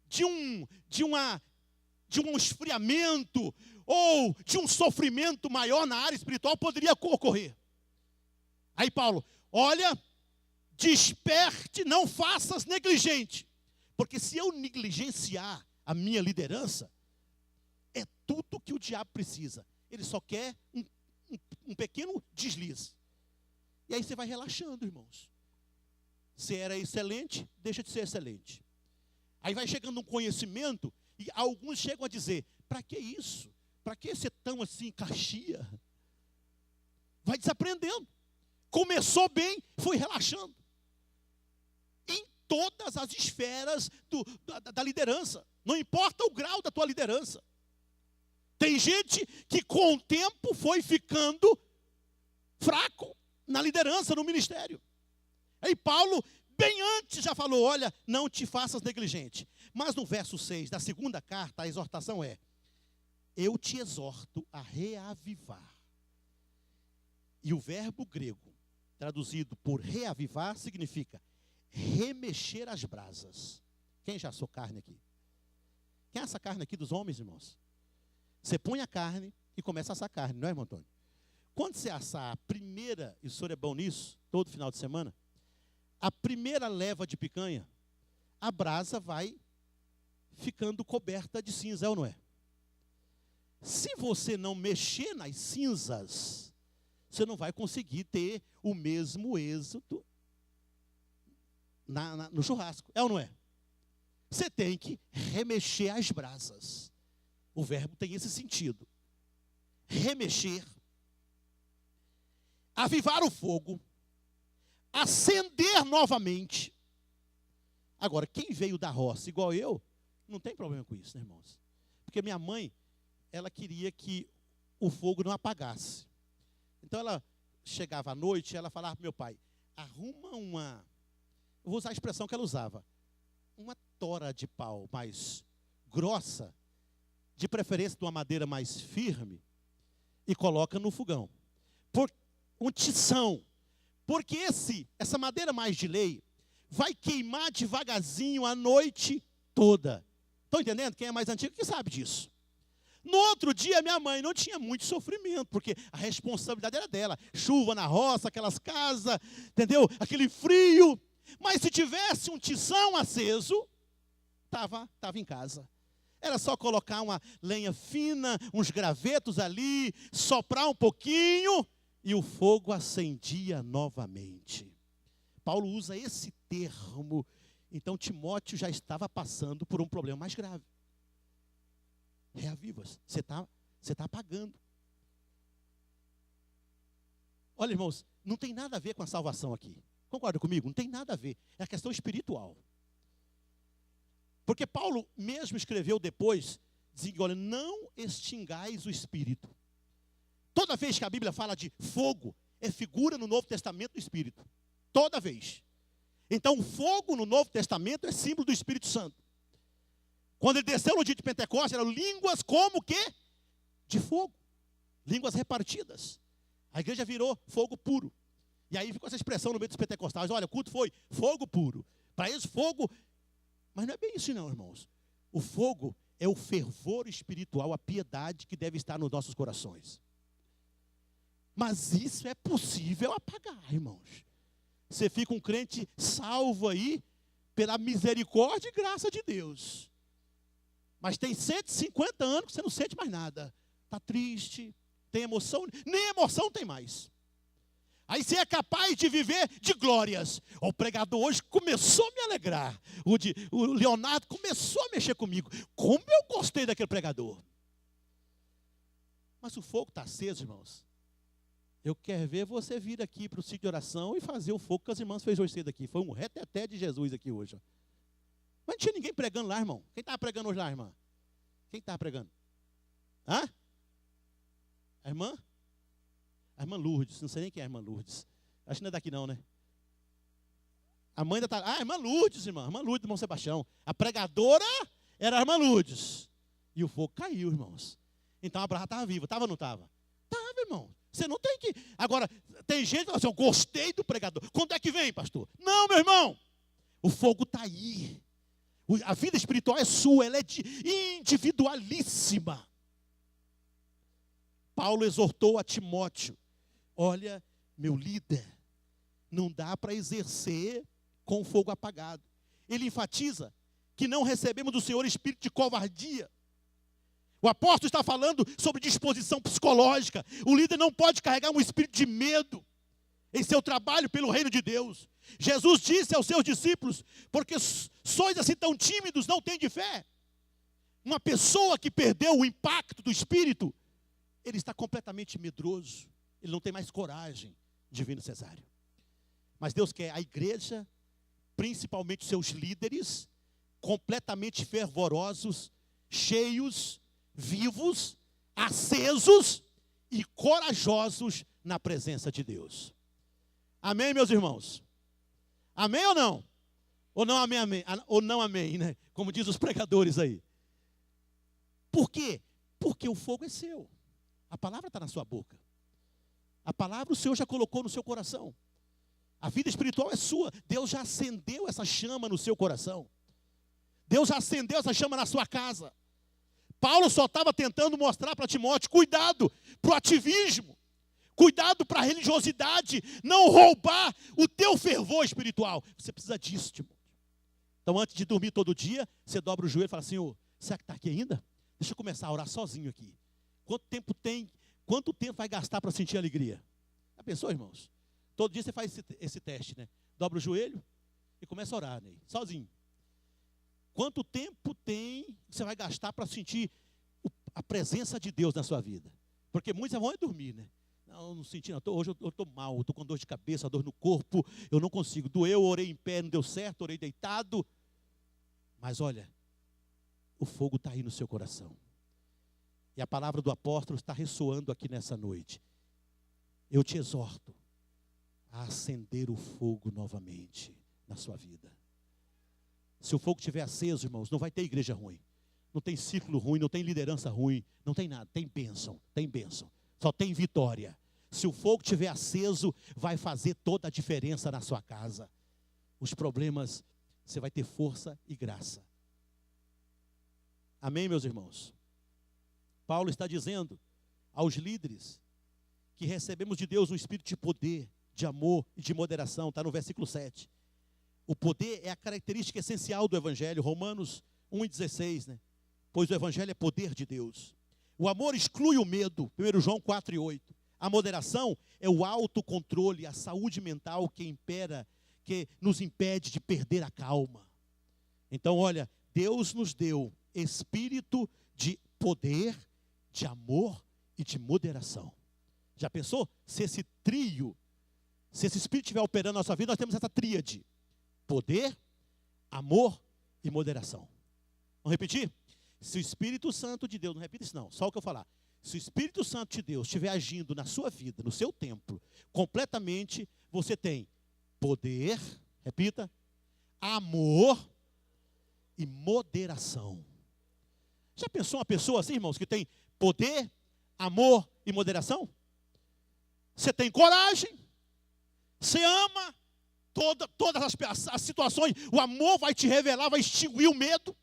de um esfriamento ou de um sofrimento maior na área espiritual poderia ocorrer. Aí Paulo, olha, desperte, não faças negligente. Porque se eu negligenciar a minha liderança, é tudo que o diabo precisa. Ele só quer um pequeno deslize. E aí você vai relaxando, irmãos. Se era excelente, deixa de ser excelente. Aí vai chegando um conhecimento, e alguns chegam a dizer, para que isso? Para que ser tão assim, caxia? Vai desaprendendo. Começou bem, foi relaxando. Em todas as esferas da liderança. Não importa o grau da tua liderança. Tem gente que com o tempo foi ficando fraco na liderança, no ministério. Aí Paulo, bem antes, já falou, olha, não te faças negligente. Mas no verso 6 da segunda carta, a exortação é, eu te exorto a reavivar. E o verbo grego, traduzido por reavivar, significa remexer as brasas. Quem já assou carne aqui? Quem assa carne aqui dos homens, irmãos? Você põe a carne e começa a assar carne, não é, irmão Antônio? Quando você assar a primeira, e o senhor é bom nisso, todo final de semana, a primeira leva de picanha, a brasa vai ficando coberta de cinza, é ou não é? Se você não mexer nas cinzas, você não vai conseguir ter o mesmo êxito no churrasco, é ou não é? Você tem que remexer as brasas. O verbo tem esse sentido. Remexer. Avivar o fogo. acender novamente. Agora, quem veio da roça igual eu, não tem problema com isso, né, irmãos? Porque minha mãe, ela queria que o fogo não apagasse. Então ela chegava à noite, ela falava para meu pai, arruma eu vou usar a expressão que ela usava, uma tora de pau mais grossa, de preferência de uma madeira mais firme, e coloca no fogão. Por um tição. Porque essa madeira mais de lei vai queimar devagarzinho a noite toda. Estão entendendo? Quem é mais antigo que sabe disso. No outro dia, minha mãe não tinha muito sofrimento, porque a responsabilidade era dela. Chuva na roça, aquelas casas, entendeu? Aquele frio. Mas se tivesse um tição aceso, estava em casa. Era só colocar uma lenha fina, uns gravetos ali, soprar um pouquinho, e o fogo acendia novamente. Paulo usa esse termo. Então Timóteo já estava passando por um problema mais grave. Reavivas, você tá apagando. Olha, irmãos, não tem nada a ver com a salvação aqui. Concorda comigo? Não tem nada a ver. É a questão espiritual. Porque Paulo mesmo escreveu depois, dizendo, olha, não extingais o espírito. Toda vez que a Bíblia fala de fogo, é figura no Novo Testamento do Espírito. Toda vez. Então, o fogo no Novo Testamento é símbolo do Espírito Santo. Quando ele desceu no dia de Pentecostes, eram línguas como que? De fogo. Línguas repartidas. A igreja virou fogo puro. E aí ficou essa expressão no meio dos pentecostais. Olha, o culto foi fogo puro. Para eles, fogo... Mas não é bem isso não, irmãos. O fogo é o fervor espiritual, a piedade que deve estar nos nossos corações. Mas isso é possível apagar, irmãos. Você fica um crente salvo aí pela misericórdia e graça de Deus. Mas tem 150 anos que você não sente mais nada. Está triste, tem emoção, nem emoção tem mais. Aí você é capaz de viver de glórias. O pregador hoje começou a me alegrar. O Leonardo começou a mexer comigo. Como eu gostei daquele pregador. Mas o fogo está aceso, irmãos. Eu quero ver você vir aqui para o sítio de oração e fazer o fogo que as irmãs fez hoje cedo aqui. Foi um reteté de Jesus aqui hoje. Ó. Mas não tinha ninguém pregando lá, irmão. Quem estava pregando hoje lá, irmã? Quem estava pregando? Hã? A irmã? A irmã Lourdes. Não sei nem quem é a irmã Lourdes. Acho que não é daqui não, né? A mãe ainda está... Ah, a irmã Lourdes, irmã. A irmã Lourdes do irmão Sebastião. A pregadora era a irmã Lourdes. E o fogo caiu, irmãos. Então a brasa estava viva. Estava ou não estava? Estava, irmão. Você não tem que... Agora, tem gente que fala assim, eu gostei do pregador. Quando é que vem, pastor? Não, meu irmão. O fogo está aí. A vida espiritual é sua, ela é individualíssima. Paulo exortou a Timóteo. Olha, meu líder, não dá para exercer com o fogo apagado. Ele enfatiza que não recebemos do Senhor espírito de covardia. O apóstolo está falando sobre disposição psicológica. O líder não pode carregar um espírito de medo em seu trabalho pelo reino de Deus. Jesus disse aos seus discípulos, porque sois assim tão tímidos, não têm de fé. Uma pessoa que perdeu o impacto do espírito, ele está completamente medroso. Ele não tem mais coragem de vir no Cesáreo. Mas Deus quer a igreja, principalmente os seus líderes, completamente fervorosos, cheios, vivos, acesos e corajosos na presença de Deus. Amém, meus irmãos? Amém ou não? Ou não amém, amém? Ou não amém, né? Como diz os pregadores aí. Por quê? Porque o fogo é seu. A palavra está na sua boca. A palavra o Senhor já colocou no seu coração. A vida espiritual é sua. Deus já acendeu essa chama no seu coração. Deus já acendeu essa chama na sua casa. Paulo só estava tentando mostrar para Timóteo, cuidado para o ativismo. Cuidado para a religiosidade, não roubar o teu fervor espiritual. Você precisa disso, Timóteo. Então, antes de dormir todo dia, você dobra o joelho e fala assim, será que está aqui ainda? Deixa eu começar a orar sozinho aqui. Quanto tempo tem? Quanto tempo vai gastar para sentir alegria? Já pensou, irmãos? Todo dia você faz esse teste, né? Dobra o joelho e começa a orar, né? Sozinho. Quanto tempo tem que você vai gastar para sentir a presença de Deus na sua vida? Porque muitos vão dormir, né? Não, não senti não. Hoje eu estou mal, eu estou com dor de cabeça, dor no corpo, eu não consigo. Doeu, orei em pé, não deu certo, orei deitado. Mas olha, o fogo está aí no seu coração. E a palavra do apóstolo está ressoando aqui nessa noite. Eu te exorto a acender o fogo novamente na sua vida. Se o fogo estiver aceso, irmãos, não vai ter igreja ruim. Não tem ciclo ruim, não tem liderança ruim, não tem nada. Tem bênção, tem bênção. Só tem vitória. Se o fogo estiver aceso, vai fazer toda a diferença na sua casa. Os problemas, você vai ter força e graça. Amém, meus irmãos? Paulo está dizendo aos líderes que recebemos de Deus um espírito de poder, de amor e de moderação. Está no versículo 7. O poder é a característica essencial do Evangelho. Romanos 1,16, né? Pois o Evangelho é poder de Deus. O amor exclui o medo. 1 João 4,8. A moderação é o autocontrole, a saúde mental que impera, que nos impede de perder a calma. Então, olha, Deus nos deu espírito de poder, de amor e de moderação. Já pensou? Se esse trio, se esse espírito estiver operando na nossa vida, nós temos essa tríade: poder, amor e moderação. Vamos repetir? Se o Espírito Santo de Deus, não repita isso não, só o que eu falar. Se o Espírito Santo de Deus estiver agindo na sua vida, no seu templo, completamente, você tem poder, repita, amor e moderação. Já pensou uma pessoa assim, irmãos, que tem poder, amor e moderação? Você tem coragem, você ama todas as situações, o amor vai te revelar, vai extinguir o medo.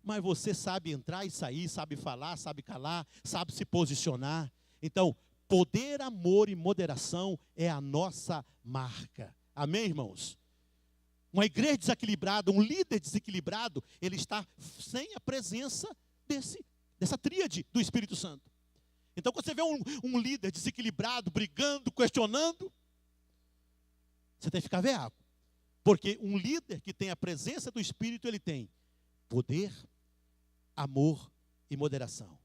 Mas você sabe entrar e sair, sabe falar, sabe calar, sabe se posicionar. Então, poder, amor e moderação é a nossa marca. Amém, irmãos? Uma igreja desequilibrada, um líder desequilibrado, ele está sem a presença dessa tríade do Espírito Santo. Então, quando você vê um líder desequilibrado, brigando, questionando, você tem que ficar veaco. Porque um líder que tem a presença do Espírito, ele tem poder, amor e moderação.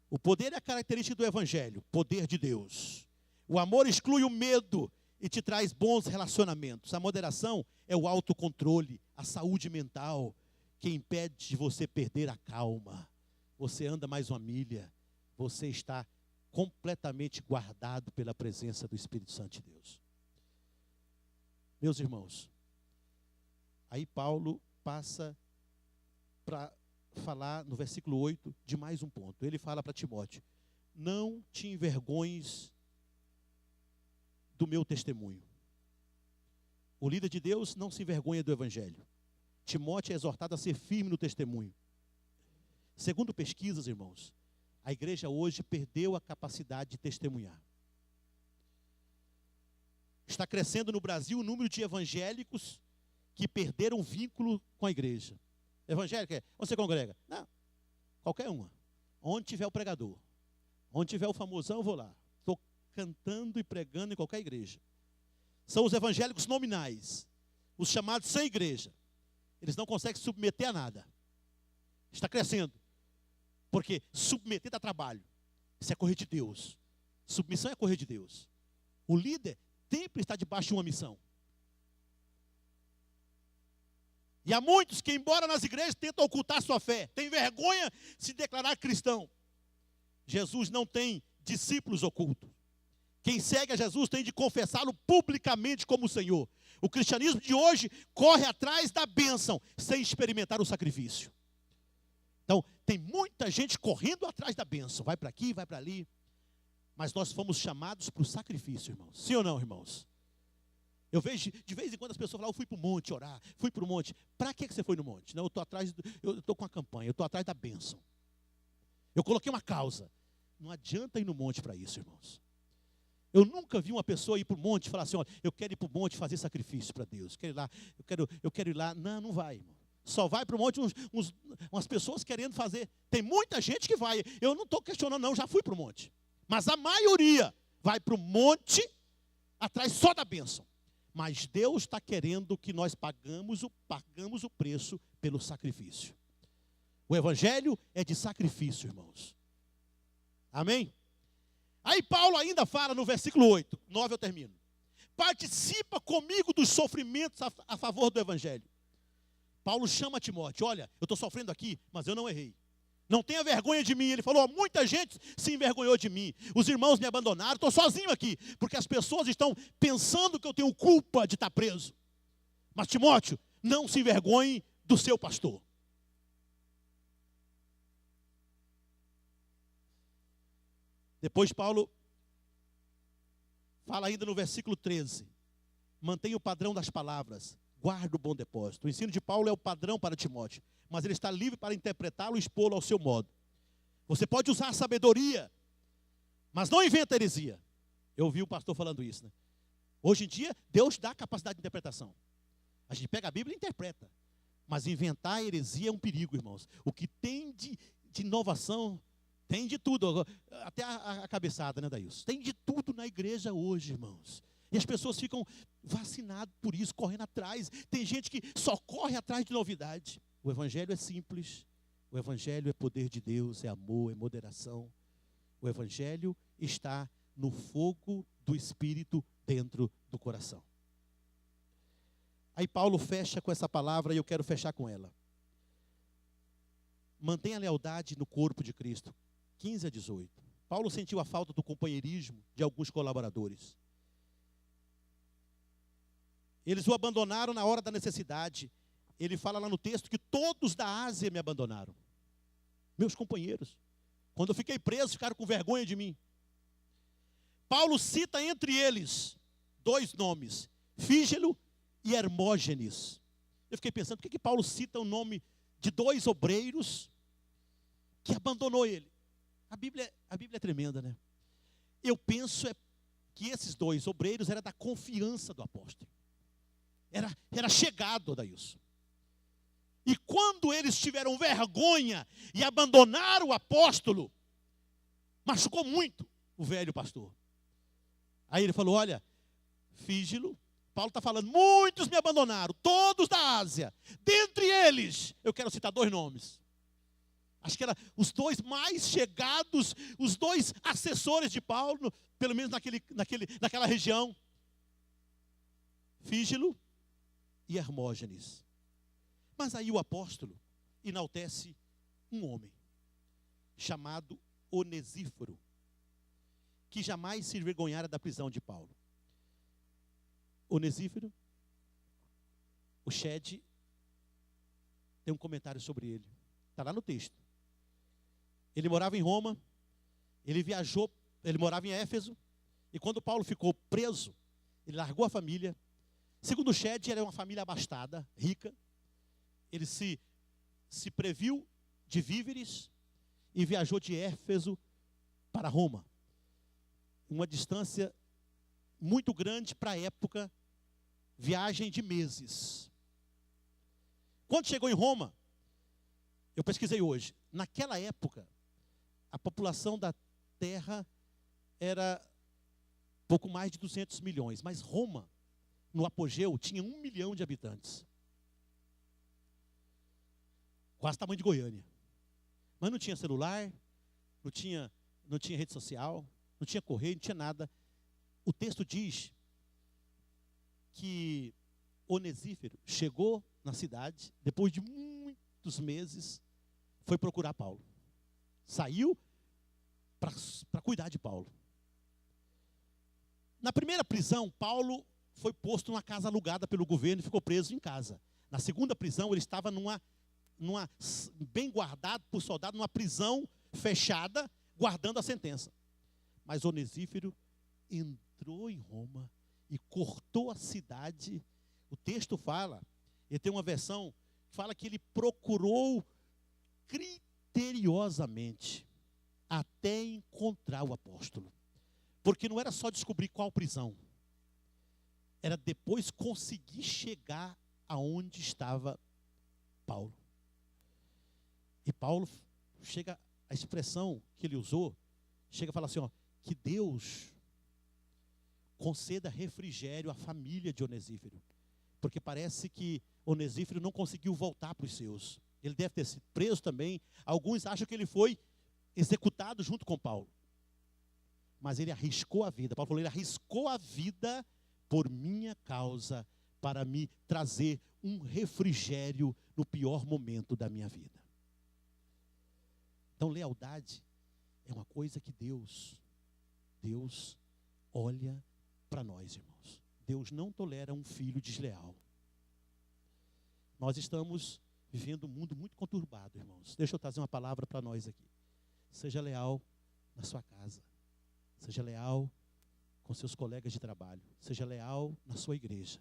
O poder é a característica do Evangelho, poder de Deus. O amor exclui o medo e te traz bons relacionamentos. A moderação é o autocontrole, a saúde mental, que impede de você perder a calma. Você anda mais uma milha, você está completamente guardado pela presença do Espírito Santo de Deus. Meus irmãos, aí Paulo passa para falar no versículo 8 de mais um ponto. Ele fala para Timóteo: não te envergonhes do meu testemunho. O líder de Deus não se envergonha do Evangelho. Timóteo é exortado a ser firme no testemunho. Segundo pesquisas, irmãos, a igreja hoje perdeu a capacidade de testemunhar. Está crescendo no Brasil o número de evangélicos que perderam o vínculo com a igreja. Evangélico é, onde você congrega? Não, qualquer uma. Onde tiver o pregador, onde tiver o famosão, eu vou lá. Estou cantando e pregando em qualquer igreja. São os evangélicos nominais, os chamados sem igreja. Eles não conseguem se submeter a nada. Está crescendo. Porque submeter dá trabalho. Isso é correr de Deus. Submissão é correr de Deus. O líder sempre está debaixo de uma missão. E há muitos que, embora nas igrejas, tentam ocultar sua fé. Têm vergonha de se declarar cristão. Jesus não tem discípulos ocultos. Quem segue a Jesus tem de confessá-lo publicamente como Senhor. O cristianismo de hoje corre atrás da bênção, sem experimentar o sacrifício. Então, tem muita gente correndo atrás da bênção. Vai para aqui, vai para ali. Mas nós fomos chamados para o sacrifício, irmãos. Sim ou não, irmãos? Eu vejo, de vez em quando as pessoas falam: eu fui para o monte orar, fui para o monte. Para que você foi no monte? Não, eu estou com a campanha, eu estou atrás da bênção. Eu coloquei uma causa. Não adianta ir no monte para isso, irmãos. Eu nunca vi uma pessoa ir para o monte e falar assim: olha, eu quero ir para o monte fazer sacrifício para Deus. Eu quero ir lá. Não, não vai, irmão. Só vai para o monte umas pessoas querendo fazer. Tem muita gente que vai. Eu não estou questionando, não, já fui para o monte. Mas a maioria vai para o monte atrás só da bênção. Mas Deus está querendo que nós pagamos o preço pelo sacrifício. O Evangelho é de sacrifício, irmãos. Amém? Aí Paulo ainda fala no versículo 8, 9 eu termino. Participa comigo dos sofrimentos a favor do evangelho. Paulo chama Timóteo, olha, eu estou sofrendo aqui, mas eu não errei. Não tenha vergonha de mim. Ele falou, muita gente se envergonhou de mim. Os irmãos me abandonaram, estou sozinho aqui. Porque as pessoas estão pensando que eu tenho culpa de estar preso. Mas Timóteo, não se envergonhe do seu pastor. Depois Paulo fala ainda no versículo 13. Mantenha o padrão das palavras. Guarda o bom depósito. O ensino de Paulo é o padrão para Timóteo. Mas ele está livre para interpretá-lo e expô-lo ao seu modo. Você pode usar a sabedoria, mas não inventa heresia. Eu ouvi o pastor falando isso, né? Hoje em dia, Deus dá capacidade de interpretação. A gente pega a Bíblia e interpreta. Mas inventar heresia é um perigo, irmãos. O que tem de inovação, tem de tudo. Até a cabeçada, né, Daílson? Tem de tudo na igreja hoje, irmãos. E as pessoas ficam vacinadas por isso, correndo atrás. Tem gente que só corre atrás de novidade. O evangelho é simples. O evangelho é poder de Deus, é amor, é moderação. O evangelho está no fogo do Espírito dentro do coração. Aí Paulo fecha com essa palavra e eu quero fechar com ela. Mantenha a lealdade no corpo de Cristo. 15 a 18. Paulo sentiu a falta do companheirismo de alguns colaboradores. Eles o abandonaram na hora da necessidade. Ele fala lá no texto que todos da Ásia me abandonaram. Meus companheiros. Quando eu fiquei preso, ficaram com vergonha de mim. Paulo cita entre eles 2 nomes. Fígelo e Hermógenes. Eu fiquei pensando, por que Paulo cita o nome de 2 obreiros que abandonou ele? A Bíblia é tremenda, né? Eu penso que esses 2 obreiros eram da confiança do apóstolo. Era chegado, Daílson. E quando eles tiveram vergonha e abandonaram o apóstolo, machucou muito o velho pastor. Aí ele falou, olha, Fígelo, Paulo está falando, muitos me abandonaram, todos da Ásia. Dentre eles, eu quero citar 2 nomes. Acho que eram os 2 mais chegados, os 2 assessores de Paulo, pelo menos naquela região. Fígelo e Hermógenes. Mas aí o apóstolo enaltece um homem, chamado Onesíforo, que jamais se envergonhara da prisão de Paulo. Onesíforo, o Shed tem um comentário sobre ele. Está lá no texto. Ele morava em Roma, ele morava em Éfeso, e quando Paulo ficou preso, ele largou a família. Segundo o Shed, era uma família abastada, rica. Ele se previu de víveres e viajou de Éfeso para Roma. Uma distância muito grande para a época, viagem de meses. Quando chegou em Roma, eu pesquisei hoje, naquela época, a população da terra era pouco mais de 200 milhões, mas Roma, no apogeu, tinha 1 milhão de habitantes. Quase o tamanho de Goiânia. Mas não tinha celular, não tinha rede social, não tinha correio, não tinha nada. O texto diz que Onesíforo chegou na cidade, depois de muitos meses, foi procurar Paulo. Saiu para cuidar de Paulo. Na primeira prisão, Paulo foi posto numa casa alugada pelo governo e ficou preso em casa. Na segunda prisão, ele estava bem guardado por soldado, numa prisão fechada, guardando a sentença. Mas Onesíforo entrou em Roma e cortou a cidade. O texto fala, ele tem uma versão que fala que ele procurou criteriosamente até encontrar o apóstolo. Porque não era só descobrir qual prisão, era depois conseguir chegar aonde estava Paulo. E Paulo chega, a expressão que ele usou, chega a falar assim, ó, que Deus conceda refrigério à família de Onesíforo. Porque parece que Onesíforo não conseguiu voltar para os seus. Ele deve ter sido preso também. Alguns acham que ele foi executado junto com Paulo. mas ele arriscou a vida. Paulo falou, ele arriscou a vida por minha causa, para me trazer um refrigério no pior momento da minha vida. Então, lealdade é uma coisa que Deus olha para nós, irmãos. Deus não tolera um filho desleal. Nós estamos vivendo um mundo muito conturbado, irmãos. Deixa eu trazer uma palavra para nós aqui. Seja leal na sua casa. Seja leal com seus colegas de trabalho. Seja leal na sua igreja.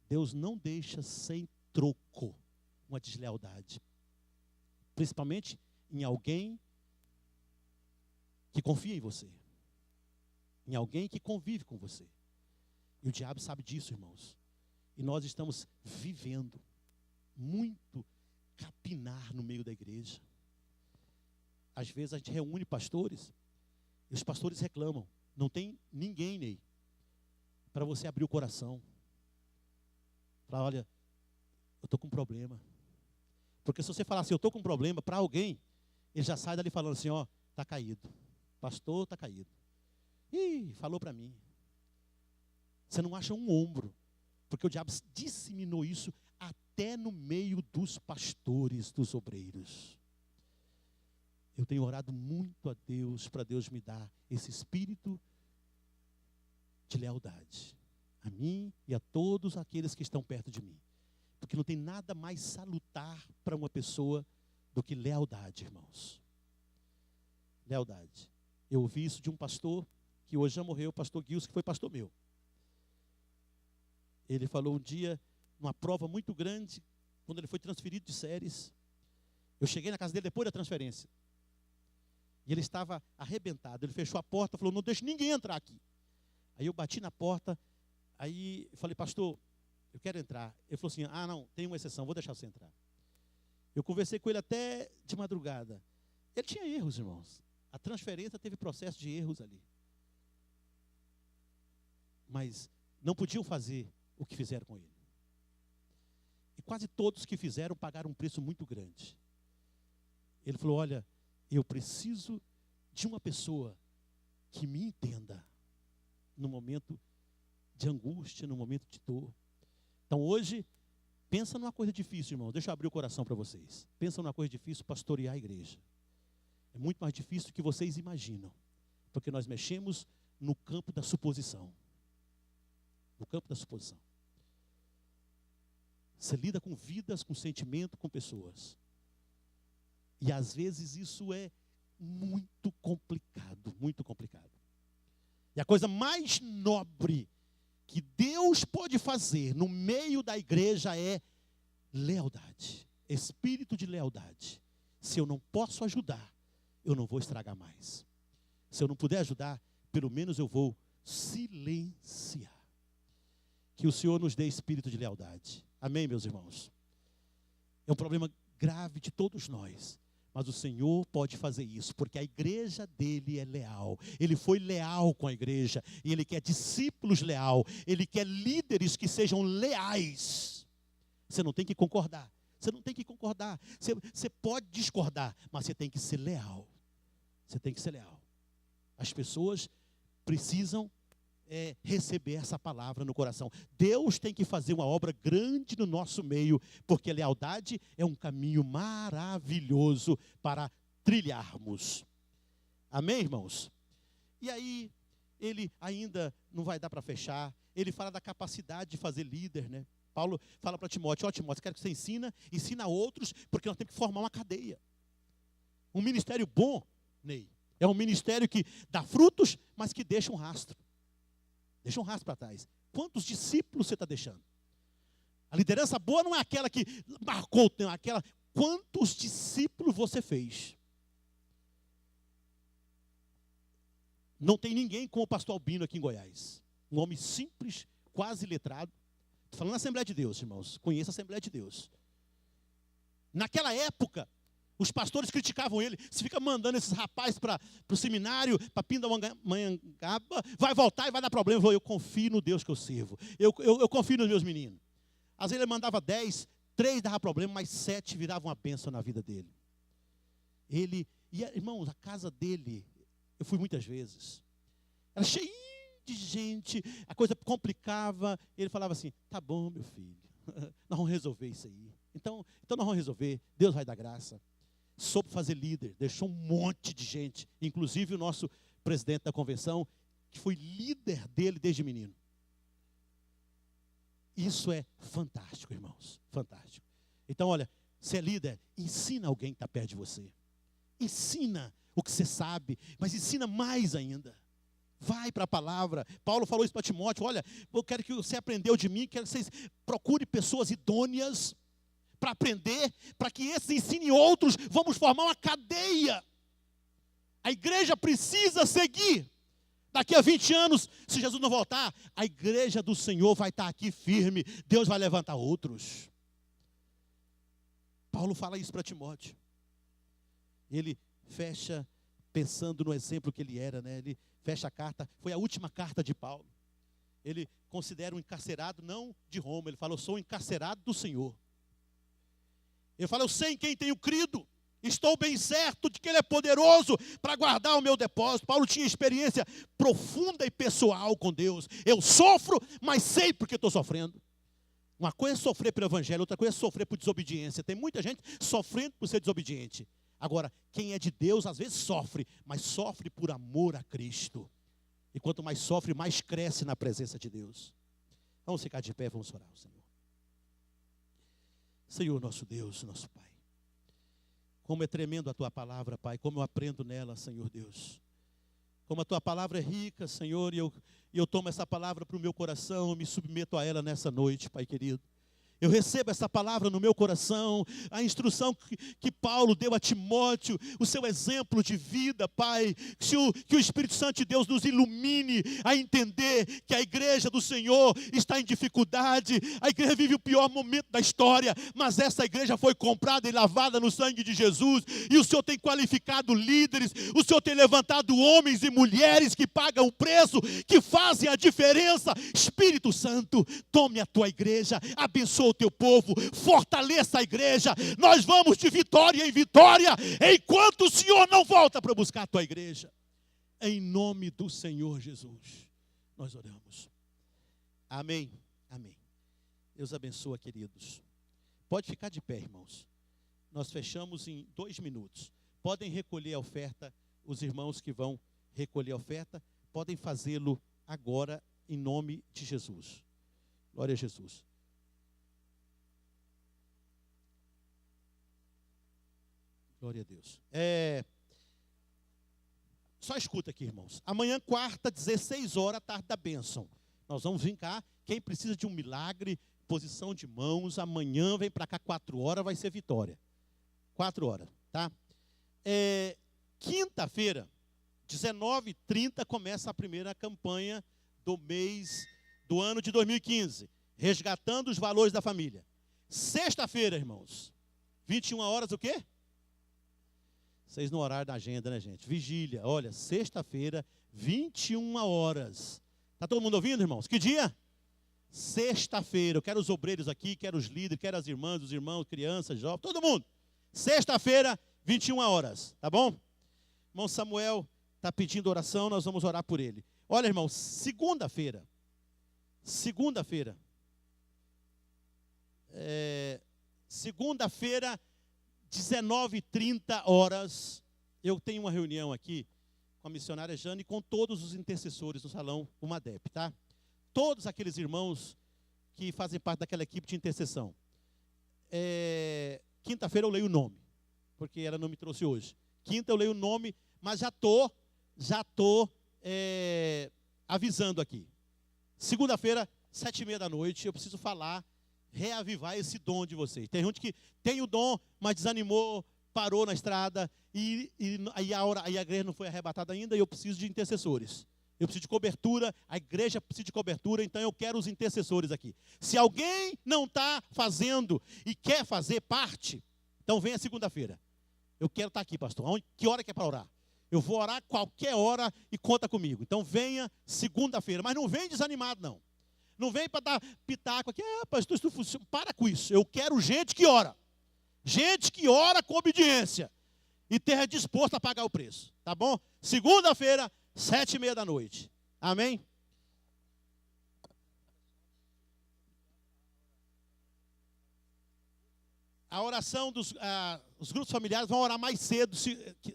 Deus não deixa sem troco uma deslealdade. Principalmente em alguém que confia em você. Em alguém que convive com você. E o diabo sabe disso, irmãos. E nós estamos vivendo muito capinar no meio da igreja. Às vezes a gente reúne pastores, e os pastores reclamam. Não tem ninguém, Ney, para você abrir o coração. Falar, olha, eu estou com um problema. Porque se você falar assim, eu estou com um problema para alguém, ele já sai dali falando assim, ó, está caído. Pastor, está caído. Ih, falou para mim. Você não acha um ombro. Porque o diabo disseminou isso até no meio dos pastores, dos obreiros. Eu tenho orado muito a Deus, para Deus me dar esse espírito de lealdade. A mim e a todos aqueles que estão perto de mim. Porque não tem nada mais salutar para uma pessoa do que lealdade, irmãos. Lealdade. Eu ouvi isso de um pastor, que hoje já morreu, o pastor Gilson, que foi pastor meu. Ele falou um dia, numa prova muito grande, quando ele foi transferido de séries. Eu cheguei na casa dele depois da transferência. E ele estava arrebentado. Ele fechou a porta, falou, não deixe ninguém entrar aqui. Aí eu bati na porta, aí falei, pastor, eu quero entrar. Ele falou assim, não, tem uma exceção, vou deixar você entrar. Eu conversei com ele até de madrugada. Ele tinha erros, irmãos. A transferência teve processo de erros ali. Mas não podiam fazer o que fizeram com ele. E quase todos que fizeram pagaram um preço muito grande. Ele falou, olha, eu preciso de uma pessoa que me entenda no momento de angústia, no momento de dor. Então hoje, pensa numa coisa difícil, irmão. Deixa eu abrir o coração para vocês. Pensa numa coisa difícil, pastorear a igreja. É muito mais difícil do que vocês imaginam. Porque nós mexemos no campo da suposição. No campo da suposição. Você lida com vidas, com sentimento, com pessoas. E às vezes isso é muito complicado, muito complicado. E a coisa mais nobre que Deus pode fazer no meio da igreja é lealdade. Espírito de lealdade. Se eu não posso ajudar, eu não vou estragar mais. Se eu não puder ajudar, pelo menos eu vou silenciar. Que o Senhor nos dê espírito de lealdade. Amém, meus irmãos? É um problema grave de todos nós. Mas o Senhor pode fazer isso, porque a igreja dele é leal. Ele foi leal com a igreja. E ele quer discípulos leal. Ele quer líderes que sejam leais. Você não tem que concordar. Você não tem que concordar. Você pode discordar, mas você tem que ser leal. Você tem que ser leal. As pessoas precisam receber essa palavra no coração. Deus tem que fazer uma obra grande no nosso meio, porque a lealdade é um caminho maravilhoso para trilharmos. Amém, irmãos? E aí, ele ainda não vai dar para fechar. Ele fala da capacidade de fazer líder, né? Paulo fala para Timóteo, Timóteo, quero que você ensina a outros, porque nós temos que formar uma cadeia. Um ministério bom, Ney, é um ministério que dá frutos, mas que deixa um rastro. Deixa um rastro para trás. Quantos discípulos você está deixando? A liderança boa não é aquela que marcou, não é aquela. Quantos discípulos você fez? Não tem ninguém como o pastor Albino aqui em Goiás. Um homem simples, quase letrado. Estou falando da Assembleia de Deus, irmãos. Conheço a Assembleia de Deus. Naquela época, os pastores criticavam ele. Você fica mandando esses rapazes para o seminário, para Pindamonhangaba, vai voltar e vai dar problema. Eu confio no Deus que eu sirvo. Eu confio nos meus meninos. Às vezes ele mandava 10, 3 dava problema, mas 7 viravam uma bênção na vida dele. Irmãos, a casa dele Eu fui muitas vezes. Era cheio de gente, a coisa complicava. Ele falava assim, tá bom, meu filho, nós vamos resolver isso aí. Então nós vamos resolver, Deus vai dar graça. Soube fazer líder, deixou um monte de gente, inclusive o nosso presidente da convenção, que foi líder dele desde menino. Isso é fantástico, irmãos, fantástico. Então, olha, você é líder, ensina alguém que está perto de você. Ensina o que você sabe, mas ensina mais ainda. Vai para a palavra. Paulo falou isso para Timóteo, olha, eu quero que você aprendeu de mim, quero que vocês procurem pessoas idôneas para aprender, para que esses ensinem outros, vamos formar uma cadeia. A igreja precisa seguir. Daqui a 20 anos, se Jesus não voltar, a igreja do Senhor vai estar aqui firme, Deus vai levantar outros. Paulo fala isso para Timóteo. Ele fecha pensando no exemplo que ele era, né? Ele fecha a carta, foi a última carta de Paulo. Ele considera um encarcerado, não de Roma, ele fala, eu sou um encarcerado do Senhor. Ele fala, eu sei em quem tenho crido, estou bem certo de que Ele é poderoso para guardar o meu depósito. Paulo tinha experiência profunda e pessoal com Deus. Eu sofro, mas sei porque estou sofrendo. Uma coisa é sofrer pelo Evangelho, outra coisa é sofrer por desobediência. Tem muita gente sofrendo por ser desobediente. Agora, quem é de Deus, às vezes sofre, mas sofre por amor a Cristo. E quanto mais sofre, mais cresce na presença de Deus. Vamos ficar de pé, vamos orar ao Senhor. Senhor, nosso Deus, nosso Pai. Como é tremendo a Tua palavra, Pai, como eu aprendo nela, Senhor Deus. Como a Tua palavra é rica, Senhor, e eu tomo essa palavra para o meu coração, eu me submeto a ela nessa noite, Pai querido. Eu recebo essa palavra no meu coração, a instrução que Paulo deu a Timóteo, o seu exemplo de vida, Pai. Que o Espírito Santo de Deus nos ilumine a entender que a igreja do Senhor está em dificuldade. A igreja vive o pior momento da história, mas essa igreja foi comprada e lavada no sangue de Jesus. E o Senhor tem qualificado líderes, o Senhor tem levantado homens e mulheres que pagam o preço, que fazem a diferença. Espírito Santo, tome a Tua igreja, abençoe o Teu povo, fortaleça a igreja. Nós vamos de vitória em vitória, enquanto o Senhor não volta para buscar a Tua igreja. Em nome do Senhor Jesus, nós oramos. Amém, amém. Deus abençoe, queridos. Pode ficar de pé, irmãos. Nós fechamos em 2 minutos. Podem recolher a oferta, os irmãos que vão recolher a oferta, podem fazê-lo agora, em nome de Jesus. Glória a Jesus. Glória a Deus. Só escuta aqui, irmãos. Amanhã, quarta, 16 horas, tarde da bênção. Nós vamos vir cá. Quem precisa de um milagre, posição de mãos, amanhã vem para cá 4 horas, vai ser vitória. 4 horas, tá? Quinta-feira, 19h30, começa a primeira campanha do mês, do ano de 2015. Resgatando os valores da família. Sexta-feira, irmãos, 21 horas, o quê? Vocês no horário da agenda, né, gente? Vigília, olha, sexta-feira, 21 horas. Está todo mundo ouvindo, irmãos? Que dia? Sexta-feira. Eu quero os obreiros aqui, quero os líderes, quero as irmãs, os irmãos, crianças, jovens, todo mundo. Sexta-feira, 21 horas, tá bom? Irmão Samuel está pedindo oração, nós vamos orar por ele. Olha, irmãos, segunda-feira, 19h30 horas, eu tenho uma reunião aqui com a missionária Jane e com todos os intercessores do salão UMADEP, tá? Todos aqueles irmãos que fazem parte daquela equipe de intercessão. Quinta-feira eu leio o nome, porque ela não me trouxe hoje. Quinta eu leio o nome, mas já tô avisando aqui. Segunda-feira, 7h30, eu preciso falar, reavivar esse dom de vocês. Tem gente que tem o dom, mas desanimou, parou na estrada, e a igreja não foi arrebatada ainda, e eu preciso de intercessores. Eu preciso de cobertura, a igreja precisa de cobertura, então eu quero os intercessores aqui. Se alguém não está fazendo e quer fazer parte, então venha segunda-feira. Eu quero estar aqui, pastor. Que hora que é para orar? Eu vou orar qualquer hora e conta comigo. Então venha segunda-feira, mas não vem desanimado, não. Não vem para dar pitaco aqui, pastor, isso não funciona. Para com isso. Eu quero gente que ora. Gente que ora com obediência. E esteja disposto a pagar o preço. Tá tá bom? Segunda-feira, 7:30 da noite. Amém? A oração os grupos familiares vão orar mais cedo,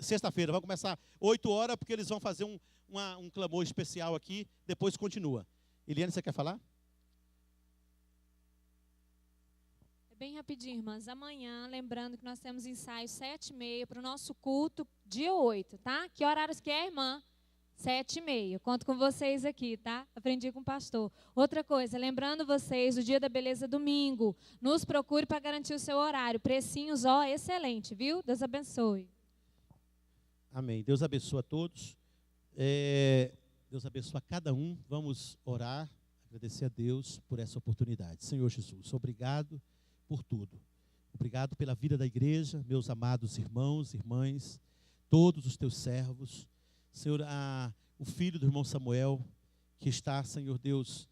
sexta-feira. Vai começar 8 horas, porque eles vão fazer um clamor especial aqui. Depois continua. Eliane, você quer falar? Bem rapidinho, irmãs. Amanhã, lembrando que nós temos ensaio 7:30 para o nosso culto, dia 8, tá? Que horários que é, irmã? 7:30. Conto com vocês aqui, tá? Aprendi com o pastor. Outra coisa, lembrando vocês, o Dia da Beleza domingo. Nos procure para garantir o seu horário. Precinhos, ó, excelente, viu? Deus abençoe. Amém. Deus abençoe a todos. Deus abençoe a cada um. Vamos orar, agradecer a Deus por essa oportunidade. Senhor Jesus, obrigado por tudo. Obrigado pela vida da igreja, meus amados irmãos, irmãs, todos os teus servos. Senhor, o filho do irmão Samuel, que está, Senhor Deus,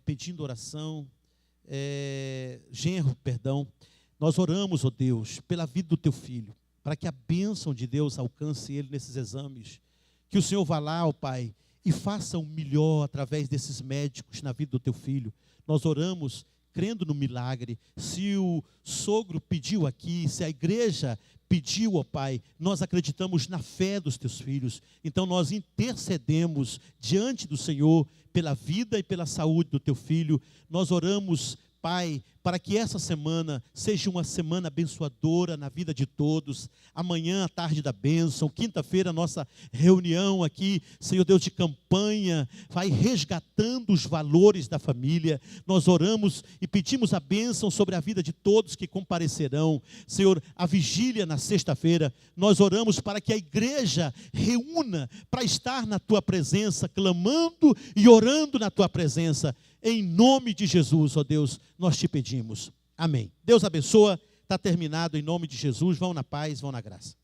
pedindo oração, genro, perdão. Nós oramos, ó Deus, pela vida do teu filho, para que a bênção de Deus alcance ele nesses exames. Que o Senhor vá lá, ó Pai, e faça o melhor através desses médicos na vida do teu filho. Nós oramos crendo no milagre. Se o sogro pediu aqui, se a igreja pediu, ó Pai, nós acreditamos na fé dos teus filhos. Então nós intercedemos diante do Senhor pela vida e pela saúde do teu filho. Nós oramos, Pai, para que essa semana seja uma semana abençoadora na vida de todos. Amanhã, a tarde da bênção, quinta-feira, nossa reunião aqui, Senhor Deus, de campanha, vai resgatando os valores da família. Nós oramos e pedimos a bênção sobre a vida de todos que comparecerão. Senhor, a vigília na sexta-feira, nós oramos para que a igreja reúna para estar na tua presença, clamando e orando na tua presença. Em nome de Jesus, ó Deus, nós te pedimos. Amém. Deus abençoa. Está terminado em nome de Jesus. Vão na paz, vão na graça.